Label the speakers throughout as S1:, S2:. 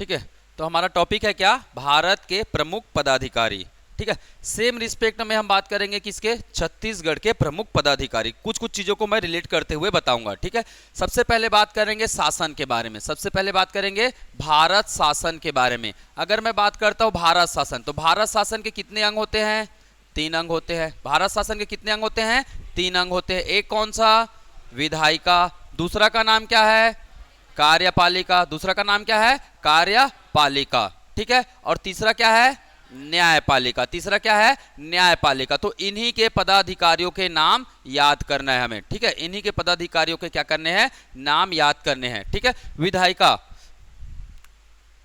S1: ठीक है। तो हमारा टॉपिक है क्या, भारत के प्रमुख पदाधिकारी। ठीक है, सेम रिस्पेक्ट में हम बात करेंगे किसके, छत्तीसगढ़ के प्रमुख पदाधिकारी। कुछ कुछ चीजों को मैं रिलेट करते हुए बताऊंगा। ठीक है, सबसे पहले बात करेंगे शासन के बारे में। सबसे पहले बात करेंगे भारत शासन के बारे में। अगर मैं बात करता हूं भारत शासन, तो भारत शासन के कितने अंग होते हैं, 3 अंग होते हैं। भारत शासन के कितने अंग होते हैं, 3 अंग होते हैं। एक कौन सा, विधायिका, दूसरा का नाम क्या है, कार्यपालिका, दूसरा का नाम क्या है, कार्यपालिका। ठीक है, और तीसरा क्या है, न्यायपालिका। तीसरा क्या है, न्यायपालिका। तो इन्हीं के पदाधिकारियों के नाम याद करना है हमें। ठीक है, इन्हीं के पदाधिकारियों के क्या करने हैं, नाम याद करने हैं। ठीक है, विधायिका,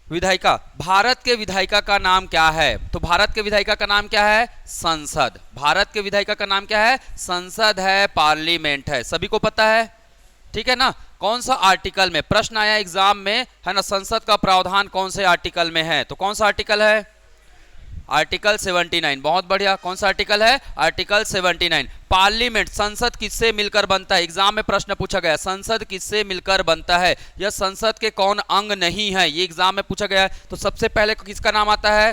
S1: विधायिका, भारत के विधायिका का नाम क्या है, तो भारत के विधायिका का नाम क्या है, संसद। भारत के विधायिका का नाम क्या है, संसद है, पार्लियामेंट है, सभी को पता है। ठीक है ना, कौन सा आर्टिकल में प्रश्न आया एग्जाम में, है ना, संसद का प्रावधान कौन से आर्टिकल में है, तो कौन सा आर्टिकल है, आर्टिकल 79। बहुत बढ़िया, कौन सा आर्टिकल है, आर्टिकल 79। पार्लियामेंट, संसद किससे मिलकर बनता है, एग्जाम में प्रश्न पूछा गया, संसद किससे मिलकर बनता है, यह संसद के कौन अंग नहीं है, ये एग्जाम में पूछा गया है। तो सबसे पहले किसका नाम आता है,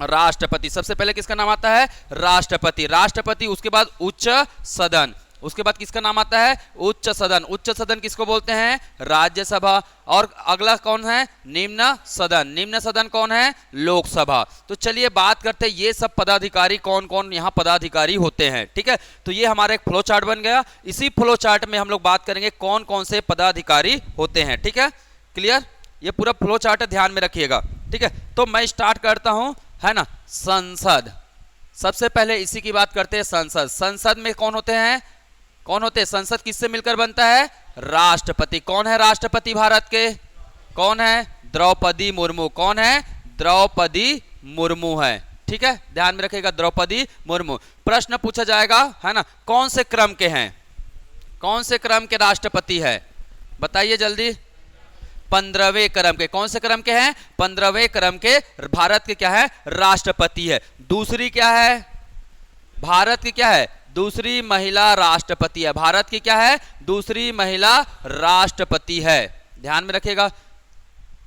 S1: राष्ट्रपति। सबसे पहले किसका नाम आता है, राष्ट्रपति। राष्ट्रपति, उसके बाद उच्च सदन, उसके बाद किसका नाम आता है, उच्च सदन। उच्च सदन किसको बोलते हैं, राज्यसभा। और अगला कौन है, निम्न सदन। निम्न सदन कौन है, लोकसभा। तो चलिए बात करते हैं ये सब पदाधिकारी कौन कौन यहाँ पदाधिकारी होते हैं। ठीक है, तो ये हमारा एक फ्लो चार्ट बन गया। इसी फ्लो चार्ट में हम लोग बात करेंगे कौन कौन से पदाधिकारी होते हैं। ठीक है, क्लियर, ये पूरा फ्लो चार्ट ध्यान में रखिएगा। ठीक है, तो मैं स्टार्ट करता हूं, है ना, संसद। सबसे पहले इसी की बात करते हैं, संसद। संसद में कौन होते हैं, कौन होते हैं, संसद किससे मिलकर बनता है, राष्ट्रपति। कौन है राष्ट्रपति भारत के, कौन है, द्रौपदी मुर्मू। कौन है, द्रौपदी मुर्मू है। ठीक है, ध्यान में रखिएगा, द्रौपदी मुर्मू। प्रश्न पूछा जाएगा, है ना, कौन से क्रम के हैं, कौन से क्रम के राष्ट्रपति है, बताइए जल्दी। 15वें क्रम के। कौन से क्रम के हैं, 15वें क्रम के भारत के क्या है, राष्ट्रपति है। दूसरी क्या है, भारत की क्या है, दूसरी महिला राष्ट्रपति है। भारत की क्या है, दूसरी महिला राष्ट्रपति है। ध्यान में रखिएगा,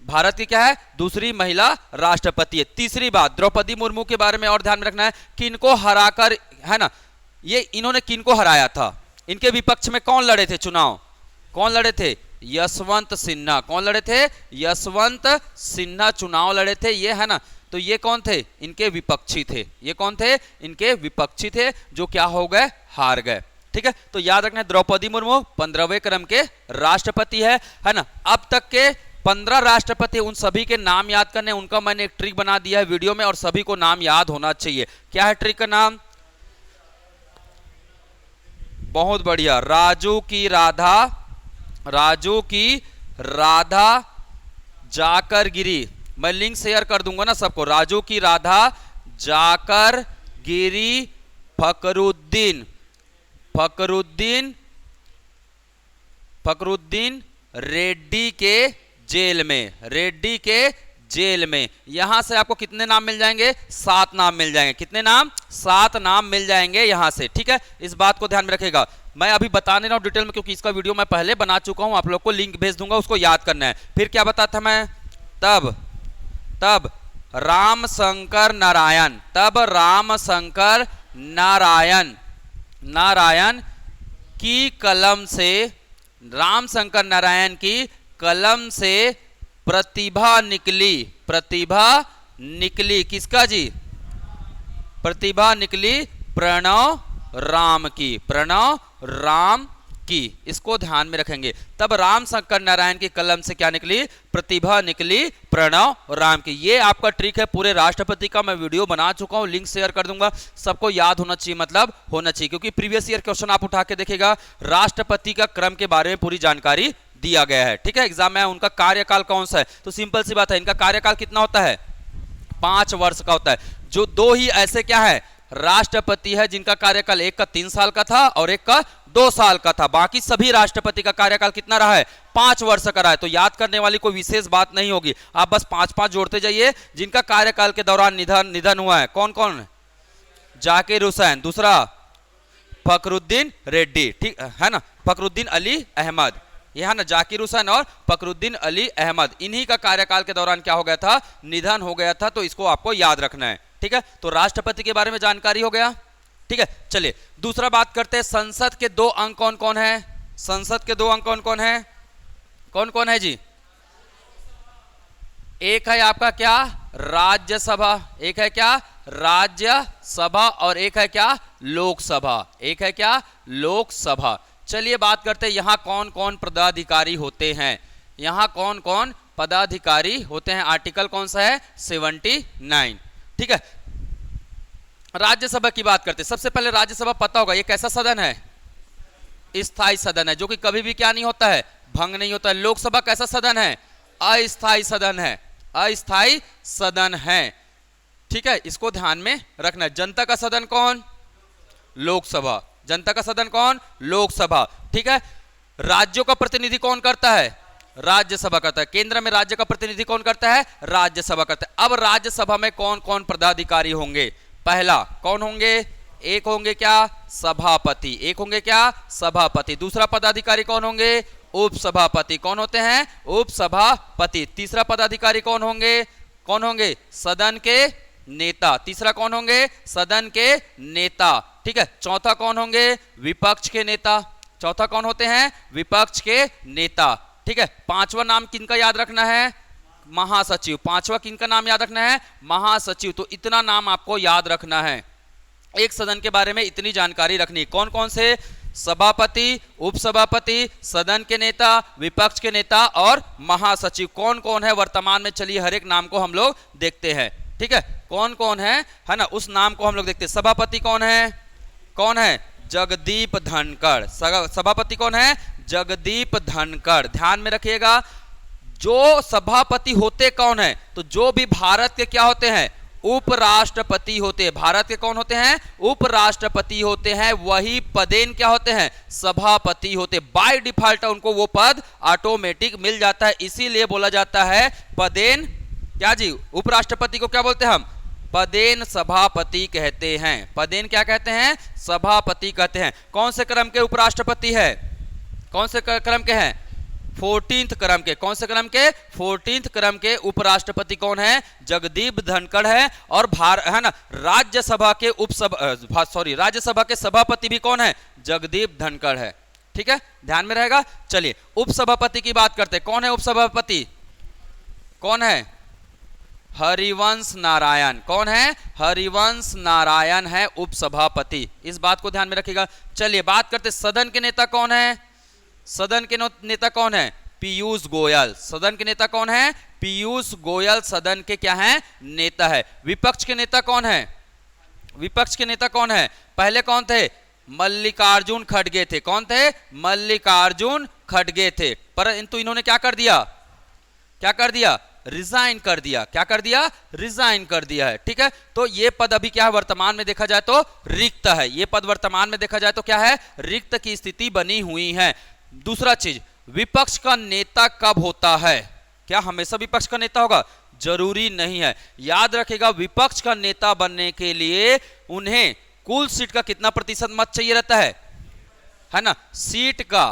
S1: भारत की क्या है, दूसरी महिला राष्ट्रपति है। तीसरी बात, द्रौपदी मुर्मू के बारे में और ध्यान में रखना है, किनको हराकर, है ना, ये इन्होंने किनको हराया था, इनके विपक्ष में कौन लड़े थे चुनाव, कौन लड़े थे, यशवंत सिन्हा। कौन लड़े थे, यशवंत सिन्हा चुनाव लड़े थे, ये है ना। तो ये कौन थे, इनके विपक्षी थे। ये कौन थे, इनके विपक्षी थे, जो क्या हो गए, हार गए। ठीक है, तो याद रखना, द्रौपदी मुर्मू 15वें क्रम के राष्ट्रपति है ना। अब तक के 15 राष्ट्रपति, उन सभी के नाम याद करने, उनका मैंने एक ट्रिक बना दिया है वीडियो में, और सभी को नाम याद होना चाहिए। क्या है ट्रिक का नाम, बहुत बढ़िया, राजू की राधा, राजू की राधा जाकर गिरी। मैं लिंक शेयर कर दूंगा ना सबको। राजू की राधा जाकर गिरी फकरुद्दीन, फकरुद्दीन, फकरुद्दीन रेड्डी के जेल में, रेड्डी के जेल में। यहां से आपको कितने नाम मिल जाएंगे, 7 नाम मिल जाएंगे। कितने नाम, 7 नाम मिल जाएंगे यहां से। ठीक है, इस बात को ध्यान में रखेगा। मैं अभी बता नहीं रहा हूं डिटेल में, क्योंकि इसका वीडियो मैं पहले बना चुका हूं, आप लोग को लिंक भेज दूंगा, उसको याद करना है। फिर क्या बताता मैं, तब राम शंकर नारायण, तब राम शंकर नारायण, नारायण की कलम से, राम शंकर नारायण की कलम से प्रतिभा निकली, प्रतिभा निकली, किसका जी, प्रतिभा निकली प्रणव राम की, प्रणव राम की। इसको ध्यान में रखेंगे। तब राम शंकर नारायण की कलम से क्या निकली, प्रतिभा निकली प्रणव राम की। ये आपका ट्रिक है पूरे राष्ट्रपति का, मैं वीडियो बना चुका हूं, लिंक शेयर कर दूंगा। सबको याद होना चाहिए, मतलब होना चाहिए, क्योंकि प्रीवियस ईयर क्वेश्चन आप उठा के देखिएगा, राष्ट्रपति का क्रम के बारे में पूरी जानकारी दिया गया है। ठीक है, एग्जाम में उनका कार्यकाल कौन सा है, तो सिंपल सी बात है, इनका कार्यकाल कितना होता है, 5 वर्ष का होता है। जो 2 ही ऐसे क्या है राष्ट्रपति है जिनका कार्यकाल, एक का 3 साल का था और एक का 2 साल का था। बाकी सभी राष्ट्रपति का कार्यकाल कितना रहा है, 5 वर्ष का रहा है। तो याद करने वाली कोई विशेष बात नहीं होगी, आप बस 5-5 जोड़ते जाइए। जिनका कार्यकाल के दौरान निधन हुआ है, कौन कौन, जाकिर हुसैन, दूसरा फखरुद्दीन रेड्डी, ठीक है ना, फखरुद्दीन अली अहमद, यहाँ ना जाकिर हुसैन और फखरुद्दीन अली अहमद, इन्हीं का कार्यकाल के दौरान क्या हो गया था, निधन हो गया था। तो इसको आपको याद रखना है, ठीक है। तो राष्ट्रपति के बारे में जानकारी हो गया, ठीक है। चलिए दूसरा बात करते हैं, संसद के दो अंग कौन कौन है, संसद के दो अंग कौन कौन है, कौन कौन है जी। एक है आपका क्या, राज्यसभा, एक है क्या राज्यसभा, और एक है क्या लोकसभा, एक है क्या लोकसभा। चलिए बात करते हैं यहां कौन कौन पदाधिकारी होते हैं, यहां कौन कौन पदाधिकारी होते हैं। आर्टिकल कौन सा है, 79, ठीक है। राज्यसभा की बात करते हैं। सबसे पहले राज्यसभा पता होगा ये कैसा सदन है, स्थायी सदन है, जो कि कभी भी क्या नहीं होता है, भंग नहीं होता है। लोकसभा कैसा सदन है, अस्थायी सदन है, अस्थायी सदन है, ठीक है। इसको ध्यान में रखना। जनता का सदन कौन, लोकसभा, जनता का सदन कौन, लोकसभा, ठीक है। राज्यों का प्रतिनिधि कौन करता है, राज्यसभा करता है। केंद्र में राज्य का प्रतिनिधि कौन करता है, राज्यसभा करता है। अब राज्यसभा में कौन कौन पदाधिकारी होंगे, पहला कौन होंगे, एक होंगे क्या सभापति, एक होंगे क्या सभापति। दूसरा पदाधिकारी कौन होंगे, उपसभापति, कौन होते हैं उपसभापति। तीसरा पदाधिकारी कौन होंगे, कौन होंगे सदन के नेता, तीसरा कौन होंगे सदन के नेता, ठीक है। चौथा कौन होंगे विपक्ष के नेता, चौथा कौन होते हैं विपक्ष के नेता, ठीक है। पांचवा नाम किनका याद रखना है, महासचिव, पांचवा किनका नाम याद रखना है, महासचिव। तो इतना नाम आपको याद रखना है, एक सदन के बारे में इतनी जानकारी रखनी है। कौन कौन से, सभापति, उपसभापति, सदन के नेता, विपक्ष के नेता और महासचिव कौन कौन है वर्तमान में। चलिए हर एक नाम को हम लोग देखते हैं, ठीक है। कौन कौन है ना, उस नाम को हम लोग देखते हैं। सभापति कौन है जगदीप धनखड़, सभापति कौन है जगदीप धनखड़। ध्यान में रखिएगा, जो सभापति होते कौन है, तो जो भी भारत के क्या होते हैं उपराष्ट्रपति होते हैं, भारत के कौन होते हैं उपराष्ट्रपति होते हैं, वही पदेन क्या होते हैं सभापति होते। बाय डिफॉल्ट उनको वो पद ऑटोमेटिक मिल जाता है, इसीलिए बोला जाता है पदेन क्या जी, उपराष्ट्रपति को क्या बोलते हैं हम पदेन सभापति कहते हैं, पदेन क्या कहते हैं सभापति कहते हैं। कौन से क्रम के उपराष्ट्रपति है, कौन से क्रम के हैं 14th क्रम के, कौन से क्रम के 14th क्रम के उपराष्ट्रपति कौन है जगदीप धनखड़ है। और है ना राज्यसभा के राज्यसभा के सभापति भी कौन है जगदीप धनखड़ है, ठीक है, ध्यान में रहेगा। चलिए उपसभापति की बात करते हैं। कौन है उपसभापति, कौन है हरिवंश नारायण, कौन है हरिवंश नारायण है उपसभापति, इस बात को ध्यान में रखिएगा। चलिए बात करते सदन के नेता कौन है, सदन के नेता कौन है पीयूष गोयल, सदन के नेता कौन है पीयूष गोयल सदन के क्या है नेता है। विपक्ष के नेता कौन है, विपक्ष के नेता कौन है, पहले कौन थे मल्लिकार्जुन खड़गे थे, कौन थे मल्लिकार्जुन खड़गे थे, परंतु इन्होंने क्या कर दिया, क्या कर दिया रिजाइन कर दिया, क्या कर दिया रिजाइन कर दिया है, ठीक है। तो ये पद अभी क्या है वर्तमान में देखा जाए तो रिक्त है, ये पद वर्तमान में देखा जाए तो क्या है रिक्त की स्थिति बनी हुई है। दूसरा चीज, विपक्ष का नेता कब होता है, क्या हमेशा विपक्ष का नेता होगा, जरूरी नहीं है। याद रखिएगा विपक्ष का नेता बनने के लिए उन्हें कुल सीट का कितना प्रतिशत मत चाहिए रहता है ना, सीट का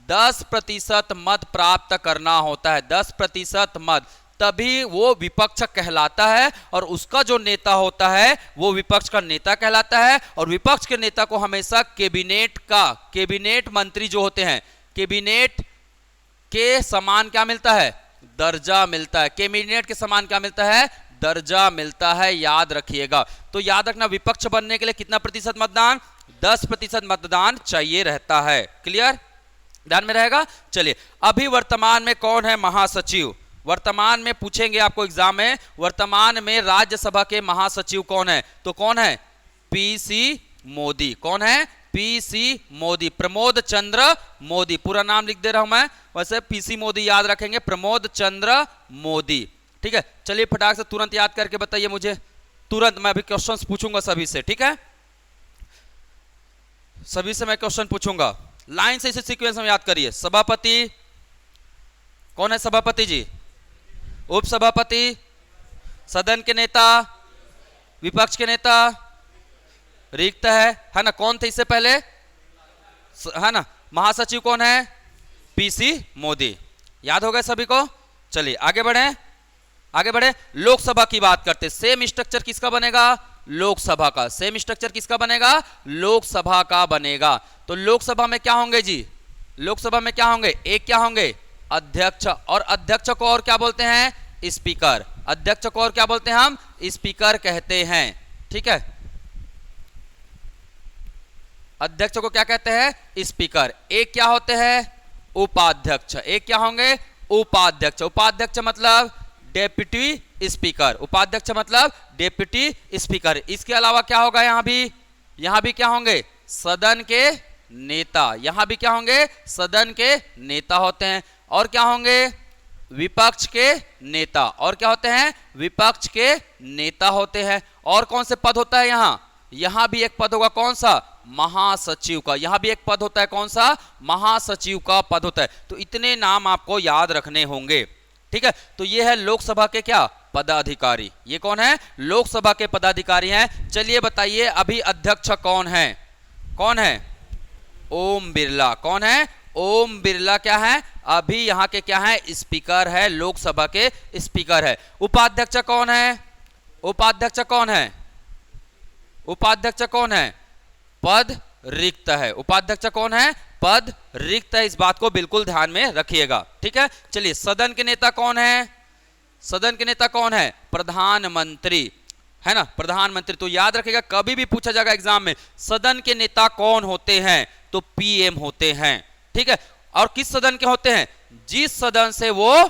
S1: 10% मत प्राप्त करना होता है, 10% मत, तभी वो विपक्ष कहलाता है और उसका जो नेता होता है वो विपक्ष का नेता कहलाता है। और विपक्ष के नेता को हमेशा कैबिनेट मंत्री जो होते हैं कैबिनेट के समान क्या मिलता है दर्जा मिलता है, कैबिनेट के समान क्या मिलता है दर्जा मिलता है, याद रखिएगा। तो याद रखना विपक्ष बनने के लिए कितना प्रतिशत मतदान 10% मतदान चाहिए रहता है, क्लियर, ध्यान में रहेगा। चलिए अभी वर्तमान में कौन है महासचिव, वर्तमान में पूछेंगे आपको एग्जाम में, वर्तमान में राज्यसभा के महासचिव कौन है, तो कौन है पीसी मोदी, कौन है पीसी मोदी, प्रमोद चंद्र मोदी, पूरा नाम लिख दे रहा हूं मैं, वैसे पीसी मोदी याद रखेंगे, प्रमोद चंद्र मोदी, ठीक है। चलिए फटाक से तुरंत याद करके बताइए मुझे, तुरंत मैं अभी क्वेश्चंस पूछूंगा सभी से, ठीक है, सभी से मैं क्वेश्चन पूछूंगा, लाइन से इसे सीक्वेंस में याद करिए। सभापति कौन है सभापति जी, उपसभापति, सदन के नेता, विपक्ष के नेता, रिक्त है ना, कौन थे इससे पहले है ना, महासचिव कौन है पीसी मोदी। याद हो गए सभी को? चलिए आगे बढ़े, आगे बढ़े। लोकसभा की बात करते, सेम स्ट्रक्चर किसका बनेगा? लोकसभा का। सेम स्ट्रक्चर किसका बनेगा? लोकसभा का बनेगा। तो लोकसभा में क्या होंगे जी? लोकसभा में क्या होंगे? एक क्या होंगे? अध्यक्ष, और अध्यक्ष को और क्या बोलते हैं? स्पीकर। अध्यक्ष को और क्या बोलते हैं? हम स्पीकर कहते हैं। ठीक है, अध्यक्ष को क्या कहते हैं? स्पीकर। एक क्या होते हैं? उपाध्यक्ष। एक क्या होंगे? उपाध्यक्ष। उपाध्यक्ष मतलब डेप्यूटी स्पीकर। उपाध्यक्ष मतलब डेप्यूटी स्पीकर। इसके अलावा क्या होगा? यहां भी क्या होंगे? सदन के नेता। यहां भी क्या होंगे? सदन के नेता होते हैं। और क्या होंगे? विपक्ष के नेता। और क्या होते हैं? विपक्ष के नेता होते हैं। और कौन से पद होता है यहां? यहां भी एक पद होगा, कौन सा? महासचिव का। यहां भी एक पद होता है, कौन सा? महासचिव का पद होता है। तो इतने नाम आपको याद रखने होंगे। ठीक है, तो ये है लोकसभा के क्या? पदाधिकारी। ये कौन है? लोकसभा के पदाधिकारी हैं। चलिए बताइए अभी अध्यक्ष कौन है? कौन है? ओम बिरला। कौन है? ओम बिरला क्या है? अभी यहां के क्या है? स्पीकर है, लोकसभा के स्पीकर है। उपाध्यक्ष कौन है? उपाध्यक्ष कौन है? उपाध्यक्ष कौन है? पद रिक्त है। उपाध्यक्ष कौन है? पद रिक्त है। इस बात को बिल्कुल ध्यान में रखिएगा। ठीक है, चलिए सदन के नेता कौन है? सदन के नेता कौन है? प्रधानमंत्री, है ना? प्रधानमंत्री। तो याद रखिएगा, कभी भी पूछा जाएगा एग्जाम में, सदन के नेता कौन होते हैं? तो पीएम होते हैं। ठीक है, और किस सदन के होते हैं? जिस सदन से वो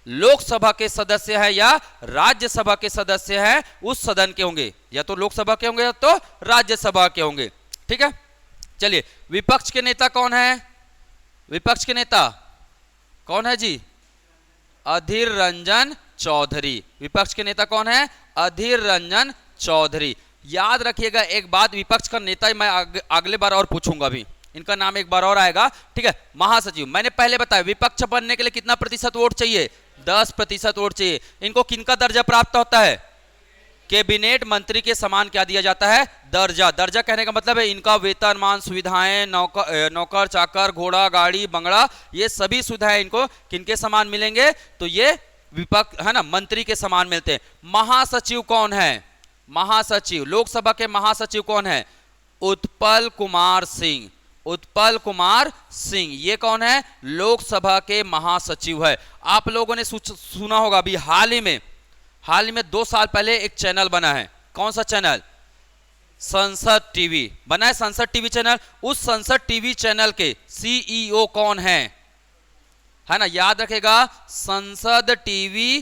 S1: लोकसभा के सदस्य है या राज्यसभा के सदस्य है, उस सदन के होंगे। या तो लोकसभा के होंगे या तो राज्यसभा के होंगे। ठीक है, चलिए विपक्ष के नेता कौन है? विपक्ष के नेता कौन है जी? अधीर रंजन चौधरी। विपक्ष के नेता कौन है? अधीर रंजन चौधरी। याद रखिएगा एक बात, विपक्ष का नेता मैं अगले बार और पूछूंगा भी, इनका नाम एक बार और आएगा। ठीक है, महासचिव मैंने पहले बताया, विपक्ष बनने के लिए कितना प्रतिशत वोट चाहिए? 10% वोट चाहिए। इनको किनका दर्जा प्राप्त होता है? कैबिनेट मंत्री के समान क्या दिया जाता है? दर्जा। दर्जा कहने का मतलब है इनका वेतनमान, सुविधाएं, नौकर चाकर, घोड़ा गाड़ी बंगला, ये सभी सुविधाएं इनको किनके समान मिलेंगे? तो ये विपक्ष है ना, मंत्री के समान मिलते हैं। महासचिव कौन है? महासचिव, लोकसभा के महासचिव कौन है? उत्पल कुमार सिंह। उत्पल कुमार सिंह, ये कौन है? लोकसभा के महासचिव है। आप लोगों ने सुना होगा अभी हाल ही में 2 साल पहले एक चैनल बना है। कौन सा चैनल? संसद टीवी बना है, संसद टीवी चैनल। उस संसद टीवी चैनल के सीईओ कौन है? है ना, याद रखेगा, संसद टीवी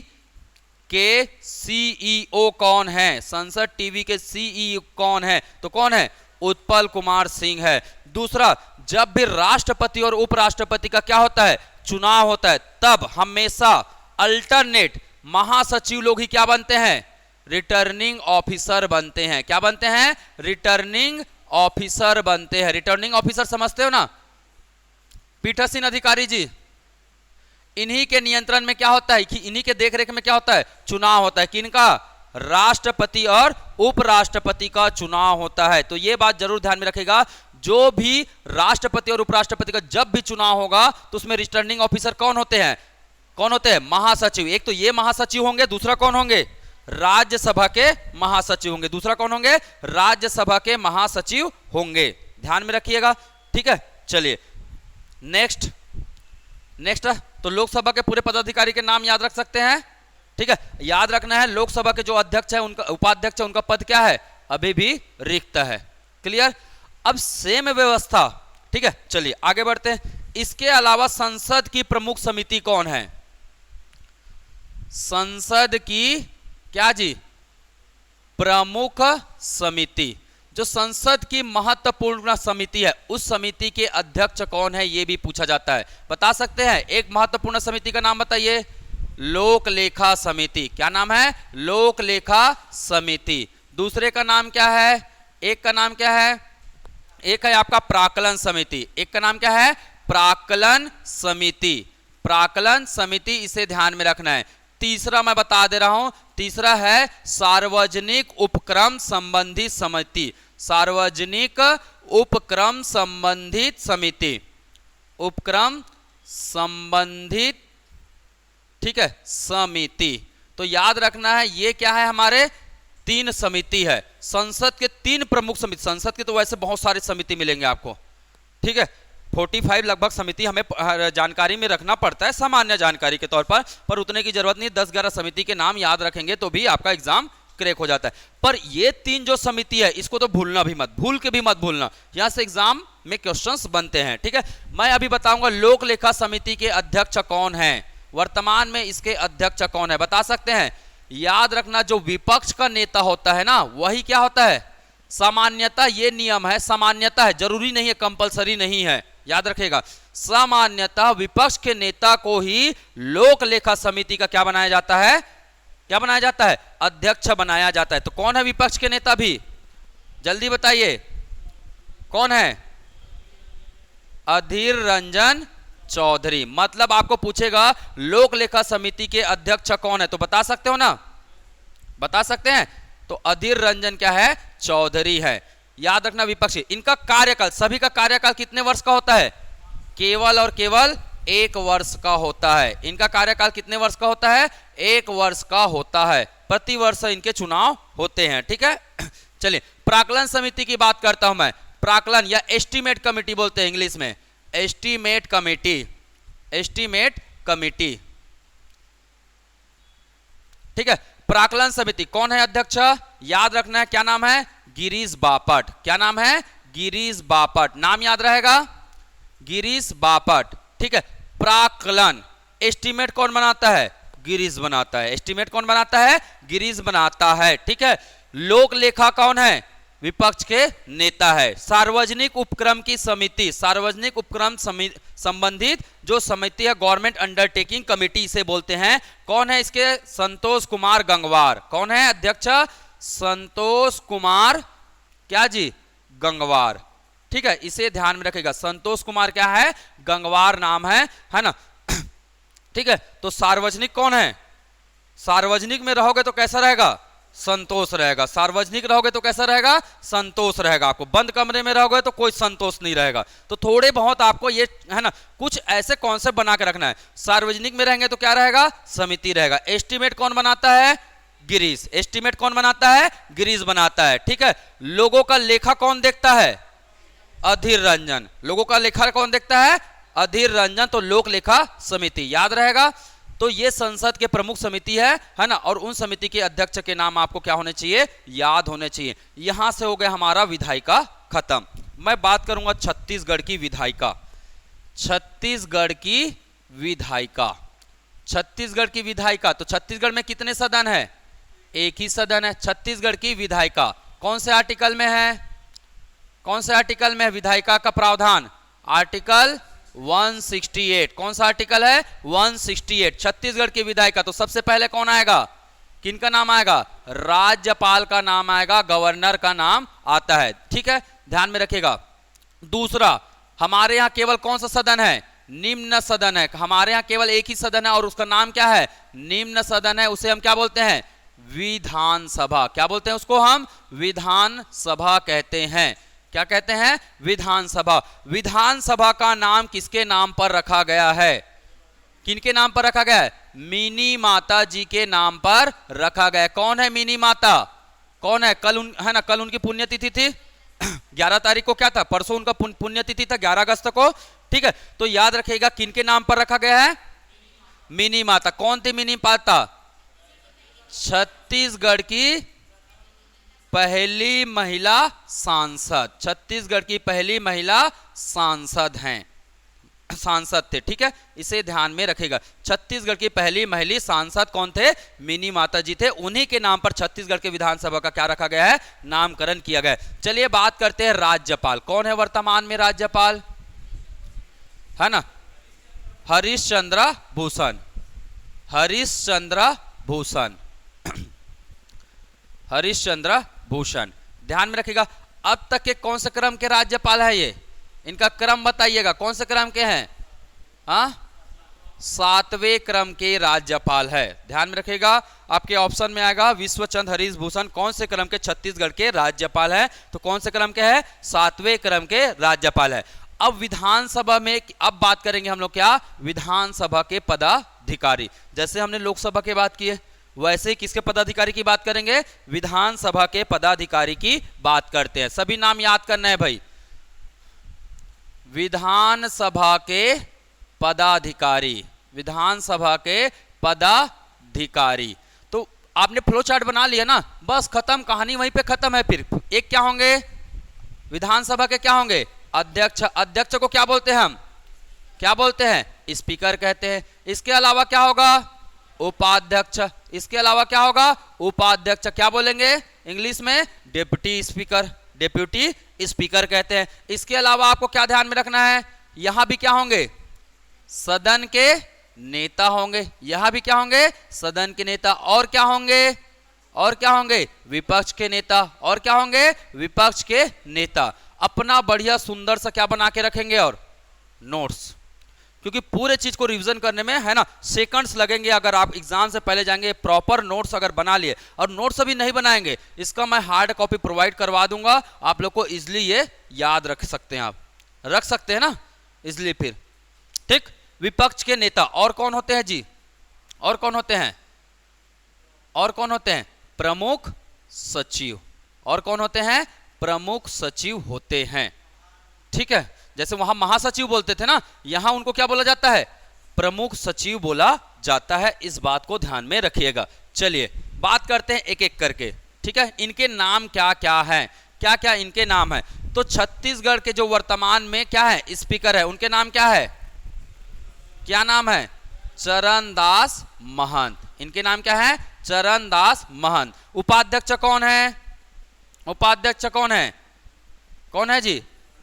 S1: के सीईओ कौन है? संसद टीवी के सीईओ कौन है? तो कौन है? उत्पल कुमार सिंह है। दूसरा, जब भी राष्ट्रपति और उपराष्ट्रपति का क्या होता है? चुनाव होता है, तब हमेशा अल्टरनेट महासचिव लोग ही क्या बनते हैं? रिटर्निंग ऑफिसर बनते हैं। क्या बनते हैं? रिटर्निंग ऑफिसर बनते हैं। रिटर्निंग ऑफिसर समझते हो ना? पीठासीन अधिकारी जी, इन्हीं के नियंत्रण में क्या होता है कि इन्हीं के देखरेख में क्या होता है? चुनाव होता है। किनका? राष्ट्रपति और उपराष्ट्रपति का चुनाव होता है। तो यह बात जरूर ध्यान में रखेगा, जो भी राष्ट्रपति और उपराष्ट्रपति का जब भी चुनाव होगा तो उसमें रिटर्निंग ऑफिसर कौन होते हैं? कौन होते हैं? महासचिव। एक तो ये महासचिव होंगे, दूसरा कौन होंगे? राज्यसभा के महासचिव होंगे। दूसरा कौन होंगे? राज्यसभा के महासचिव होंगे। ध्यान में रखिएगा। ठीक है, चलिए नेक्स्ट तो लोकसभा के पूरे पदाधिकारी के नाम याद रख सकते हैं। ठीक है, याद रखना है लोकसभा के जो अध्यक्ष है, उनका उपाध्यक्ष है, उनका पद क्या है? अभी भी रिक्त है। क्लियर? अब सेम व्यवस्था। ठीक है, चलिए आगे बढ़ते हैं। इसके अलावा संसद की प्रमुख समिति कौन है? संसद की क्या जी? प्रमुख समिति। जो संसद की महत्वपूर्ण समिति है, उस समिति के अध्यक्ष कौन है, यह भी पूछा जाता है। बता सकते हैं? एक महत्वपूर्ण समिति का नाम बताइए। लोक लेखा समिति। क्या नाम है? लोक लेखा समिति। दूसरे का नाम क्या है? एक का नाम क्या है? एक है आपका प्राक्कलन समिति। एक का नाम क्या है? प्राक्कलन समिति। प्राक्कलन समिति, इसे ध्यान में रखना है। तीसरा मैं बता दे रहा हूं, तीसरा है सार्वजनिक उपक्रम संबंधी समिति। सार्वजनिक उपक्रम संबंधित समिति। उपक्रम संबंधित, ठीक है, समिति। तो याद रखना है ये क्या है, हमारे 3 समिति है, संसद के 3 प्रमुख समिति। संसद के तो वैसे बहुत सारे समिति मिलेंगे आपको, ठीक है, 45 लगभग समिति हमें जानकारी में रखना पड़ता है सामान्य जानकारी के तौर पर उतने की जरूरत नहीं। 10-11 समिति के नाम याद रखेंगे तो भी आपका एग्जाम क्रैक हो जाता है। पर ये 3 जो समिति है इसको तो भूलना भी मत, भूल के भी मत भूलना, यहां से एग्जाम में क्वेश्चंस बनते हैं, ठीक है। मैं अभी बताऊंगा लोक लेखा समिति के अध्यक्ष कौन है, वर्तमान में इसके अध्यक्ष कौन है, बता सकते हैं। याद रखना जो विपक्ष का नेता होता है ना वही क्या होता है, सामान्यता, ये नियम है, सामान्यता है, जरूरी नहीं है, कंपलसरी नहीं है, याद रखेगा। सामान्यतः विपक्ष के नेता को ही लोक लेखा समिति का क्या बनाया जाता है, क्या बनाया जाता है, अध्यक्ष बनाया जाता है। तो कौन है विपक्ष के नेता भी, जल्दी बताइए कौन है, अधीर रंजन चौधरी। मतलब आपको पूछेगा लोक लेखा समिति के अध्यक्ष कौन है, तो बता सकते हो ना, बता सकते हैं। तो अधीर रंजन क्या है, चौधरी है। याद रखना विपक्षी, इनका कार्यकाल, सभी का कार्यकाल कितने वर्ष का होता है, केवल और केवल 1 वर्ष का होता है। इनका कार्यकाल कितने वर्ष का होता है, 1 वर्ष का होता है। प्रति वर्ष इनके चुनाव होते हैं, ठीक है। चलिए प्राक्कलन समिति की बात करता हूं मैं। प्राक्कलन या एस्टीमेट कमेटी बोलते हैं इंग्लिश में, एस्टीमेट कमेटी, एस्टीमेट कमेटी, ठीक है। प्राक्कलन समिति कौन है अध्यक्ष, याद रखना है, क्या नाम है, गिरीश बापट। क्या नाम है, गिरीश बापट, नाम याद रहेगा, गिरीश बापट, ठीक है। प्राक्कलन, एस्टीमेट कौन बनाता है, गिरीश बनाता है। एस्टीमेट कौन बनाता है, गिरीश बनाता है, ठीक है। लोक लेखा कौन है, विपक्ष के नेता है। सार्वजनिक उपक्रम की समिति, सार्वजनिक उपक्रम संबंधित जो समिति है, गवर्नमेंट अंडरटेकिंग कमेटी इसे बोलते हैं। कौन है इसके, संतोष कुमार गंगवार। कौन है अध्यक्ष, संतोष कुमार क्या जी, गंगवार, ठीक है, इसे ध्यान में रखेगा। संतोष कुमार क्या है, गंगवार नाम है ना, ठीक है। तो सार्वजनिक कौन है, सार्वजनिक में रहोगे तो कैसा रहेगा, संतोष रहेगा। सार्वजनिक रहोगे तो कैसा रहेगा, संतोष रहेगा। आपको बंद कमरे में रहोगे तो कोई संतोष नहीं रहेगा। तो थोड़े बहुत आपको ये है ना कुछ ऐसे कॉन्सेप्ट बना के रखना है। सार्वजनिक में रहेंगे तो क्या रहेगा, समिति रहेगा। एस्टीमेट कौन बनाता है, गिरीश। एस्टीमेट कौन बनाता है, गिरीश बनाता है, ठीक है। लोगों का लेखा कौन देखता है, अधीर रंजन। लोगों का लेखा कौन देखता है, अधीर रंजन। तो लोक लेखा समिति याद रहेगा। तो ये संसद के प्रमुख समिति है ना, और उन समिति के अध्यक्ष के नाम आपको क्या होने चाहिए, याद होने चाहिए। यहां से हो गया हमारा विधायिका खत्म। मैं बात करूंगा छत्तीसगढ़ की विधायिका। छत्तीसगढ़ की विधायिका, छत्तीसगढ़ की विधायिका। तो छत्तीसगढ़ में कितने सदन है, 1 ही सदन है। छत्तीसगढ़ की विधायिका कौन से आर्टिकल में है, कौन से आर्टिकल में है विधायिका का प्रावधान, आर्टिकल 168। कौन सा आर्टिकल है, 168। छत्तीसगढ़ की विधायिका, तो सबसे पहले कौन आएगा, किनका नाम आएगा, राज्यपाल का नाम आएगा, गवर्नर का नाम आता है, ठीक है, ध्यान में रखिएगा। दूसरा, हमारे यहाँ केवल कौन सा सदन है, निम्न सदन है। हमारे यहाँ केवल 1 ही सदन है और उसका नाम क्या है, निम्न सदन है। उसे हम क्या बोलते हैं, विधानसभा। क्या बोलते हैं उसको, हम विधानसभा कहते हैं। क्या कहते हैं, विधानसभा। विधानसभा का नाम किसके नाम पर रखा गया है, किनके नाम पर रखा गया है, मिनी माता जी के नाम पर रखा गया है। कौन है मिनी माता, कौन है, कल है ना, कल उनकी पुण्यतिथि थी 11 तारीख को, क्या था, परसों उनका पुण्यतिथि था 11 अगस्त को, ठीक है। तो याद रखिएगा किनके नाम पर रखा गया है, मिनी माता। कौन थी मिनी माता, छत्तीसगढ़ की पहली महिला सांसद। छत्तीसगढ़ की पहली महिला सांसद हैं, सांसद थे, ठीक है, इसे ध्यान में रखेगा। छत्तीसगढ़ की पहली महिला सांसद कौन थे, मिनी माता जी थे। उन्हीं के नाम पर छत्तीसगढ़ के विधानसभा का क्या रखा गया है, नामकरण किया गया है। चलिए बात करते हैं राज्यपाल। कौन है वर्तमान में राज्यपाल, है ना, हरीशचंद्र भूषण। हरीशचंद्र भूषण, हरीशचंद्र भूषण, ध्यान में रखिएगा। अब तक के कौन से क्रम के राज्यपाल है ये, इनका क्रम बताइएगा, कौन से क्रम के हैं, हाँ, 7वें क्रम के राज्यपाल है। ध्यान में रखिएगा, आपके ऑप्शन में आएगा विश्वचंद्र हरीश भूषण कौन से क्रम के छत्तीसगढ़ के राज्यपाल है, तो कौन से क्रम के है, 7वें क्रम के राज्यपाल है। अब विधानसभा में अब बात करेंगे हम लोग क्या, विधानसभा के पदाधिकारी। जैसे हमने लोकसभा की बात की है, वैसे ही किसके पदाधिकारी की बात करेंगे, विधानसभा के पदाधिकारी की बात करते हैं। सभी नाम याद करना है भाई, विधानसभा के पदाधिकारी, विधानसभा के पदाधिकारी। तो आपने फ्लो चार्ट बना लिया ना, बस खत्म, कहानी वहीं पे खत्म है। फिर एक क्या होंगे, विधानसभा के क्या होंगे, अध्यक्ष। अध्यक्ष को क्या बोलते हैं हम, क्या बोलते हैं, स्पीकर कहते हैं। इसके अलावा क्या होगा, उपाध्यक्ष। इसके अलावा क्या होगा, उपाध्यक्ष। क्या बोलेंगे इंग्लिश में, डिप्टी स्पीकर, डिप्टी स्पीकर कहते हैं। इसके अलावा आपको क्या ध्यान में रखना है, यहां भी क्या होंगे, सदन के नेता होंगे। यहां भी क्या होंगे, सदन के नेता। और क्या होंगे, और क्या होंगे, विपक्ष के नेता। और क्या होंगे, विपक्ष के नेता। अपना बढ़िया सुंदर सा क्या बना के रखेंगे, और नोट्स, क्योंकि पूरे चीज को रिवीजन करने में है ना सेकंड्स लगेंगे। अगर आप एग्जाम से पहले जाएंगे, प्रॉपर नोट्स अगर बना लिए, और नोट्स अभी नहीं बनाएंगे, इसका मैं हार्ड कॉपी प्रोवाइड करवा दूंगा, आप लोग को इजिली ये याद रख सकते हैं, आप रख सकते हैं ना इजिली। फिर ठीक, विपक्ष के नेता और कौन होते हैं जी, और कौन होते हैं, और कौन होते हैं, प्रमुख सचिव। और कौन होते हैं, प्रमुख सचिव होते हैं। ठीक है, जैसे वहां महासचिव बोलते थे ना, यहां उनको क्या बोला जाता है, प्रमुख सचिव बोला जाता है। इस बात को ध्यान में रखिएगा। चलिए बात करते हैं एक एक करके। ठीक है, इनके नाम क्या क्या हैं, क्या क्या इनके नाम है। तो छत्तीसगढ़ के जो वर्तमान में क्या है, स्पीकर है, उनके नाम क्या है, क्या नाम है, चरणदास महंत। इनके नाम क्या है, चरणदास महंत। उपाध्यक्ष कौन है, उपाध्यक्ष कौन है, कौन है जी,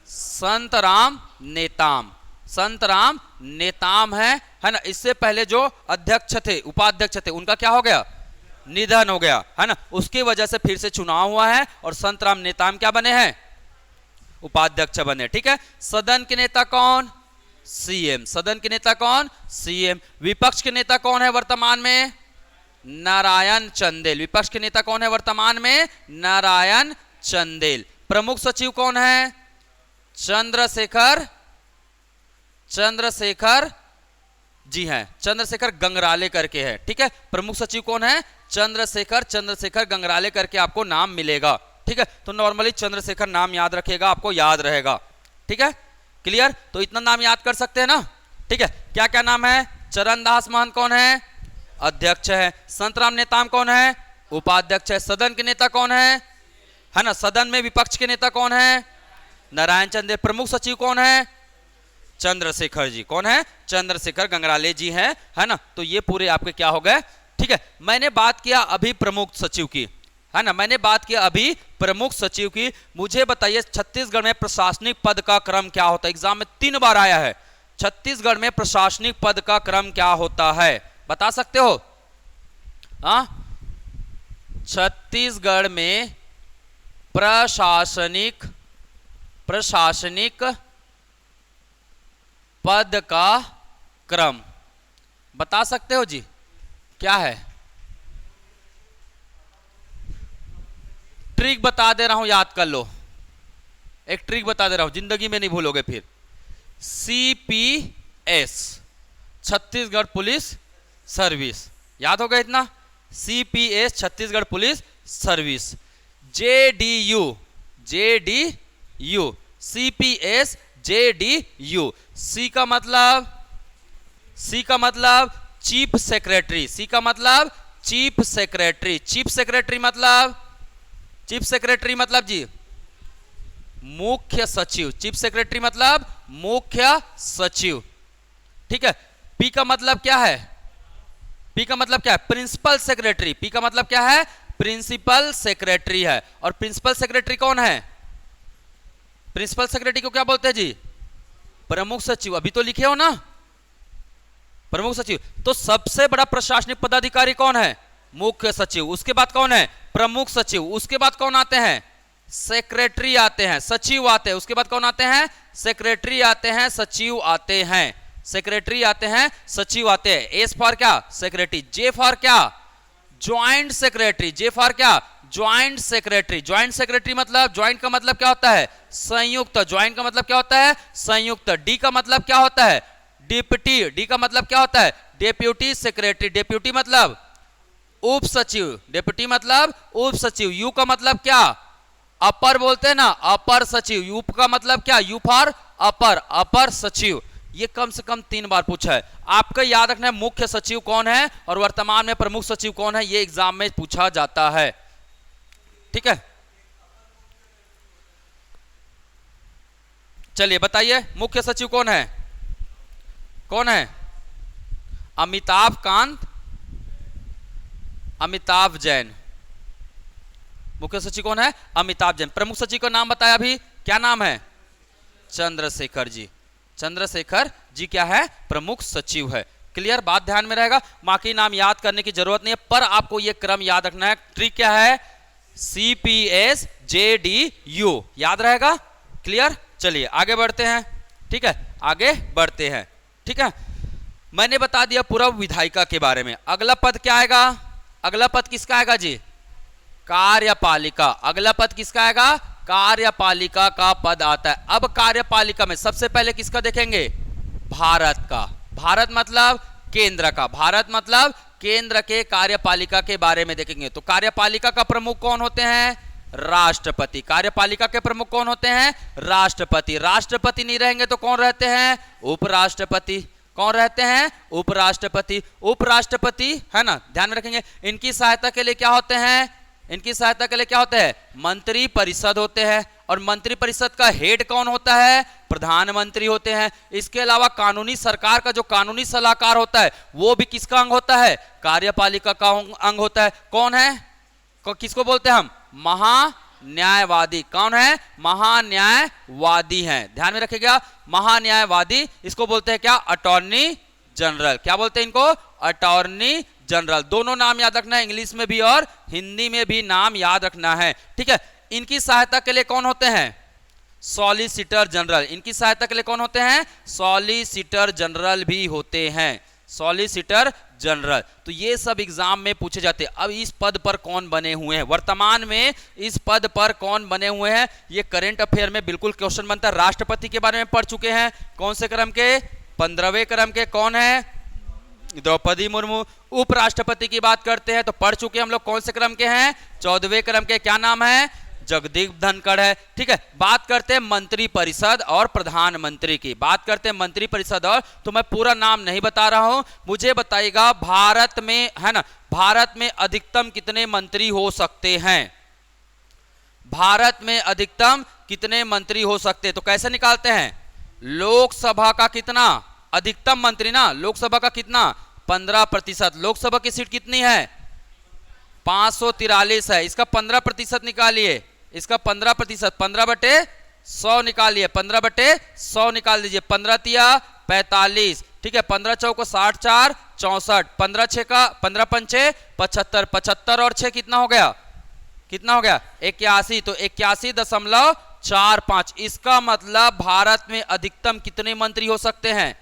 S1: संतराम नेताम। संतराम नेताम है ना। इससे पहले जो अध्यक्ष थे, उपाध्यक्ष थे, उनका क्या हो गया, निधन हो गया है ना। उसकी वजह से फिर से चुनाव हुआ है और संतराम नेताम क्या बने हैं, उपाध्यक्ष बने। ठीक है, सदन के नेता कौन, सीएम। सदन के नेता कौन, सीएम। विपक्ष के नेता कौन है वर्तमान में, नारायण चंदेल। विपक्ष के नेता कौन है वर्तमान में, नारायण चंदेल। प्रमुख सचिव कौन है, चंद्रशेखर, चंद्रशेखर जी हैं, चंद्रशेखर गंगराले करके है। ठीक है, प्रमुख सचिव कौन है, चंद्रशेखर, चंद्रशेखर गंगराले करके आपको नाम मिलेगा। ठीक है, तो नॉर्मली चंद्रशेखर नाम याद रखिएगा, आपको याद रहेगा। ठीक है, क्लियर। तो इतना नाम याद कर सकते हैं ना। ठीक है, क्या क्या नाम है, चरणदास महंत कौन है, अध्यक्ष है। संतराम नेताम कौन है, उपाध्यक्ष है। सदन के नेता कौन है ना, सदन में विपक्ष के नेता कौन है, नारायण चंदेल। प्रमुख सचिव कौन है, चंद्रशेखर जी। कौन है, चंद्रशेखर गंगराले जी हैं, है ना। तो ये पूरे आपके क्या हो गए। ठीक है, मैंने बात किया अभी प्रमुख सचिव की, है ना, मैंने बात किया अभी प्रमुख सचिव की। मुझे बताइए छत्तीसगढ़ में प्रशासनिक पद का क्रम क्या होता है, एग्जाम में 3 बार आया है। छत्तीसगढ़ में प्रशासनिक पद का क्रम क्या होता है, बता सकते हो। हाँ, छत्तीसगढ़ में प्रशासनिक पद का क्रम बता सकते हो जी, क्या है। ट्रिक बता दे रहा हूं, याद कर लो। एक ट्रिक बता दे रहा हूं, जिंदगी में नहीं भूलोगे फिर। सीपीएस, छत्तीसगढ़ पुलिस सर्विस, याद होगा इतना। CPS, Chhattisgarh police service. JDU, JDU, CPS JDU. C का मतलब, सी का मतलब चीफ सेक्रेटरी। सी का मतलब चीफ सेक्रेटरी। चीफ सेक्रेटरी मतलब, चीफ सेक्रेटरी मतलब जी मुख्य सचिव। चीफ सेक्रेटरी मतलब मुख्य सचिव। ठीक है, पी का मतलब क्या है, पी का मतलब क्या है, प्रिंसिपल सेक्रेटरी। पी का मतलब क्या है, प्रिंसिपल सेक्रेटरी है। और प्रिंसिपल सेक्रेटरी कौन है, प्रिंसिपल सेक्रेटरी को क्या बोलते हैं जी, प्रमुख सचिव। अभी तो लिखे हो ना, प्रमुख सचिव। तो सबसे बड़ा प्रशासनिक पदाधिकारी कौन है, मुख्य सचिव। उसके बाद कौन है, प्रमुख सचिव। उसके बाद कौन आते हैं, सेक्रेटरी आते हैं, सचिव आते हैं। उसके बाद कौन आते हैं, सेक्रेटरी आते हैं, सचिव आते हैं। सेक्रेटरी आते हैं, सचिव आते हैं। एस फॉर क्या, सेक्रेटरी। जे फॉर क्या, ज्वाइंट सेक्रेटरी। जे फॉर क्या, ज्वाइंट सेक्रेटरी। ज्वाइंट सेक्रेटरी मतलब, ज्वाइंट का मतलब क्या होता है? संयुक्त। ज्वाइंट का मतलब क्या होता है? संयुक्त। डी का मतलब क्या होता है? डिप्टी। डी का मतलब क्या होता है? Deputy secretary. डेप्यूटी मतलब उप सचिव। डेप्यूटी मतलब उप सचिव। यू का मतलब क्या? अपर बोलते हैं ना, अपर सचिव। यू का मतलब क्या? यू फॉर अपर, अपर सचिव। ये कम से कम 3 बार पूछा है। आपको याद रखना है मुख्य सचिव कौन है और वर्तमान में प्रमुख सचिव कौन है, ये एग्जाम में पूछा जाता है। ठीक है, चलिए बताइए मुख्य सचिव कौन है? कौन है? अमिताभ कांत, अमिताभ जैन। मुख्य सचिव कौन है? अमिताभ जैन। प्रमुख सचिव का नाम बताया अभी, क्या नाम है? चंद्रशेखर जी। चंद्रशेखर जी क्या है? प्रमुख सचिव है। क्लियर, बात ध्यान में रहेगा। बाकी नाम याद करने की जरूरत नहीं है, पर आपको यह क्रम याद रखना है। ट्रिक क्या है? CPS JDU, याद रहेगा। क्लियर, चलिए आगे बढ़ते हैं। ठीक है, आगे बढ़ते हैं। ठीक है, मैंने बता दिया पूरा विधायिका के बारे में। अगला पद क्या आएगा? अगला पद किसका आएगा जी? कार्यपालिका। अगला पद किसका आएगा? कार्यपालिका का पद आता है। अब कार्यपालिका में सबसे पहले किसका देखेंगे? भारत का। भारत मतलब केंद्र का। भारत मतलब केंद्र के कार्यपालिका के बारे में देखेंगे। तो कार्यपालिका का प्रमुख कौन होते हैं? राष्ट्रपति। कार्यपालिका के प्रमुख कौन होते हैं? राष्ट्रपति। राष्ट्रपति नहीं रहेंगे तो कौन रहते हैं? उपराष्ट्रपति। कौन रहते हैं? उपराष्ट्रपति। उपराष्ट्रपति है ना, ध्यान में रखेंगे। इनकी सहायता के लिए क्या होते हैं? इनकी सहायता के लिए क्या होते हैं? मंत्री परिषद होते हैं। और मंत्री परिषद का हेड कौन होता है? प्रधानमंत्री होते हैं। इसके अलावा कानूनी सरकार का जो कानूनी सलाहकार होता है वो भी किसका अंग होता है? कार्यपालिका का अंग होता है। कौन है? किसको बोलते हैं हम? महान्यायवादी। कौन है? महान्यायवादी हैं। ध्यान में रखिएगा, महान्यायवादी। इसको बोलते हैं क्या? Attorney general. क्या बोलते हैं इनको? Attorney general. दोनों नाम याद रखना है, इंग्लिश में भी और हिंदी में भी नाम याद रखना है। ठीक है, इनकी सहायता के लिए कौन होते हैं? Solicitor general. इनकी सहायता के लिए कौन होते हैं? सॉलिसिटर जनरल भी होते हैं। Solicitor general. तो ये सब एग्जाम में पूछे जाते हैं। अब इस पद पर कौन बने हुए हैं? वर्तमान में इस पद पर कौन बने हुए हैं? ये करंट अफेयर में बिल्कुल क्वेश्चन बनता है। राष्ट्रपति के बारे में पढ़ चुके हैं। कौन से क्रम के? 15वें क्रम के। कौन है? द्रौपदी मुर्मू। उपराष्ट्रपति की बात करते हैं तो पढ़ चुके हम लोग। कौन से क्रम के हैं? 14वें क्रम के। क्या नाम है? जगदीप धनखड़ है। ठीक है, बात करते हैं मंत्री परिषद और प्रधानमंत्री की। बात करते हैं मंत्री परिषद और, तो मैं पूरा नाम नहीं बता रहा हूं, मुझे बताइएगा भारत में, है ना, भारत में अधिकतम कितने मंत्री हो सकते हैं? भारत में अधिकतम कितने मंत्री हो सकते हैं? तो कैसे निकालते हैं? लोकसभा का कितना? अधिकतम मंत्री ना, लोकसभा का कितना? 15%। लोकसभा की सीट कितनी है? 543 है। इसका 15% निकालिए। इसका 15%, 15/100 निकालिए। 15/100 निकाल दीजिए। 15 तिया 45। ठीक है, 15 चौको 60, 4 64, 15 6 का 15 पंचे 75, 75 और 6 कितना हो गया? कितना हो गया? 81। तो 81.45। इसका मतलब भारत में अधिकतम कितने मंत्री हो सकते हैं?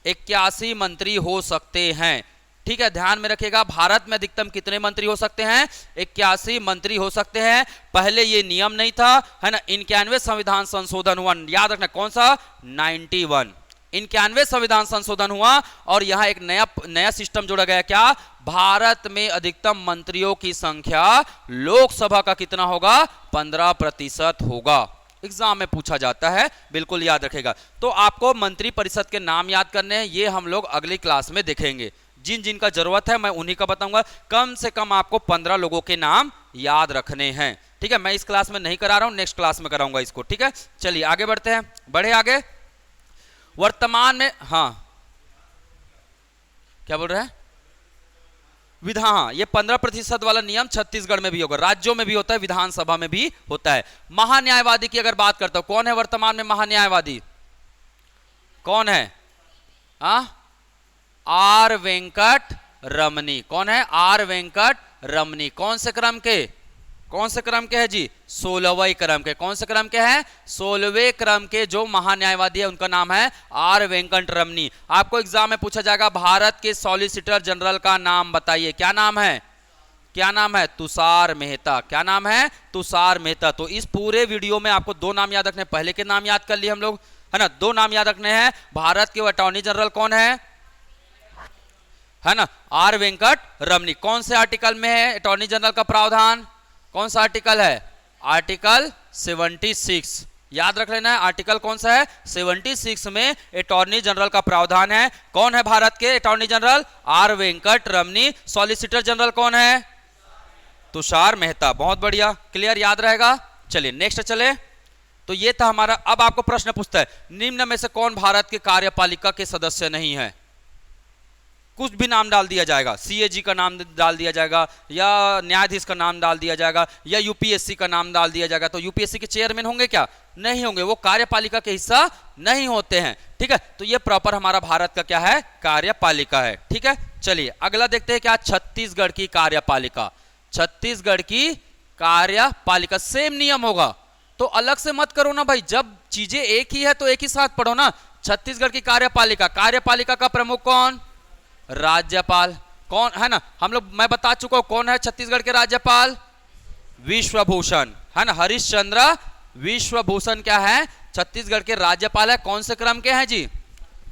S1: 81 मंत्री हो सकते हैं। ठीक है, ध्यान में रखिएगा, भारत में अधिकतम कितने मंत्री हो सकते हैं? 81 मंत्री हो सकते हैं। पहले ये नियम नहीं था, है ना। 91 संविधान संशोधन हुआ, याद रखना। कौन सा? 91। 91 संविधान संशोधन हुआ और यहां एक नया सिस्टम जोड़ा गया। क्या? भारत में अधिकतम मंत्रियों की संख्या लोकसभा का कितना होगा? 15% होगा। एग्जाम में पूछा जाता है, बिल्कुल याद रखेगा। तो आपको मंत्री परिषद के नाम याद करने हैं, ये हम लोग अगली क्लास में देखेंगे। जिन जिन का जरूरत है मैं उन्हीं का बताऊंगा। कम से कम आपको 15 लोगों के नाम याद रखने हैं। ठीक है, मैं इस क्लास में नहीं करा रहा हूं, नेक्स्ट क्लास में कराऊंगा इसको। ठीक है, चलिए आगे बढ़ते हैं, बढ़े आगे। वर्तमान में, हाँ क्या बोल रहे हैं? हाँ, ये 15% वाला नियम छत्तीसगढ़ में भी होगा, राज्यों में भी होता है, विधानसभा में भी होता है। महान्यायवादी की अगर बात करता हूं, कौन है वर्तमान में महान्यायवादी? कौन है? आर वेंकट रमनी। कौन है? आर वेंकट रमनी। कौन से क्रम के? कौन से क्रम के है जी? 16वें क्रम के। कौन से क्रम के हैं? 16वें क्रम के जो महान्यायवादी है उनका नाम है आर वेंकट रमनी। आपको एग्जाम में पूछा जाएगा भारत के सॉलिसिटर जनरल का नाम बताइए। क्या नाम है? क्या नाम है? तुषार मेहता। क्या नाम है? तुषार मेहता। तो इस पूरे वीडियो में आपको दो नाम याद रखने, पहले के नाम याद कर लिए हम लोग, है ना, दो नाम याद रखने हैं। भारत के अटॉर्नी जनरल कौन है ना? आर वेंकट रमनी। कौन से आर्टिकल में है अटॉर्नी जनरल का प्रावधान? कौन सा आर्टिकल है? आर्टिकल 76। याद रख लेना है, आर्टिकल कौन सा है? 76 में अटॉर्नी जनरल का प्रावधान है। कौन है भारत के attorney general? R Venkataramani. Solicitor general कौन है? तुषार मेहता। बहुत बढ़िया, क्लियर, याद रहेगा। चलिए नेक्स्ट चले। तो ये था हमारा। अब आपको प्रश्न पूछता है, निम्न में से कौन भारत के कार्यपालिका के सदस्य नहीं है? कुछ भी नाम डाल दिया जाएगा, सीएजी का नाम डाल दिया जाएगा, या न्यायाधीश का नाम डाल दिया जाएगा, या यूपीएससी का नाम डाल दिया जाएगा। तो यूपीएससी के चेयरमैन होंगे क्या? नहीं होंगे, वो कार्यपालिका के हिस्सा नहीं होते हैं। ठीक है, तो ये प्रॉपर हमारा भारत का क्या है? कार्यपालिका है। ठीक है, चलिए अगला देखते हैं क्या? छत्तीसगढ़ की कार्यपालिका। छत्तीसगढ़ की कार्यपालिका सेम नियम होगा, तो अलग से मत करो ना भाई, जब चीजें एक ही है तो एक ही साथ पढ़ो ना। छत्तीसगढ़ की कार्यपालिका, कार्यपालिका का प्रमुख कौन? राज्यपाल। कौन है ना, हम लोग, मैं बता चुका हूं कौन है छत्तीसगढ़ के राज्यपाल? विश्वभूषण, है ना, हरिश्चंद्र विश्वभूषण क्या है? छत्तीसगढ़ के राज्यपाल है। कौन से क्रम के हैं जी?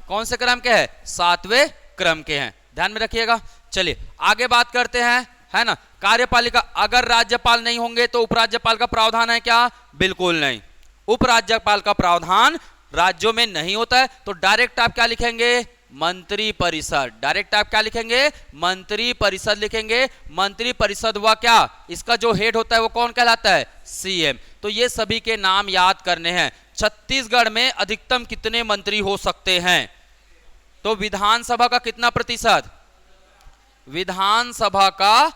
S1: कौन से क्रम के हैं? 7वें क्रम के हैं, ध्यान में रखिएगा। चलिए आगे बात करते हैं, है ना। कार्यपालिका, अगर राज्यपाल नहीं होंगे तो उपराज्यपाल का प्रावधान है क्या? बिल्कुल नहीं, उपराज्यपाल का प्रावधान राज्यों में नहीं होता है। तो डायरेक्ट आप क्या लिखेंगे? मंत्री परिषद। डायरेक्ट आप क्या लिखेंगे? मंत्री परिषद लिखेंगे। मंत्री परिषद हुआ क्या? इसका जो हेड होता है वो कौन कहलाता है? सीएम। तो ये सभी के नाम याद करने हैं। छत्तीसगढ़ में अधिकतम कितने मंत्री हो सकते हैं? तो विधानसभा का कितना प्रतिशत? विधानसभा का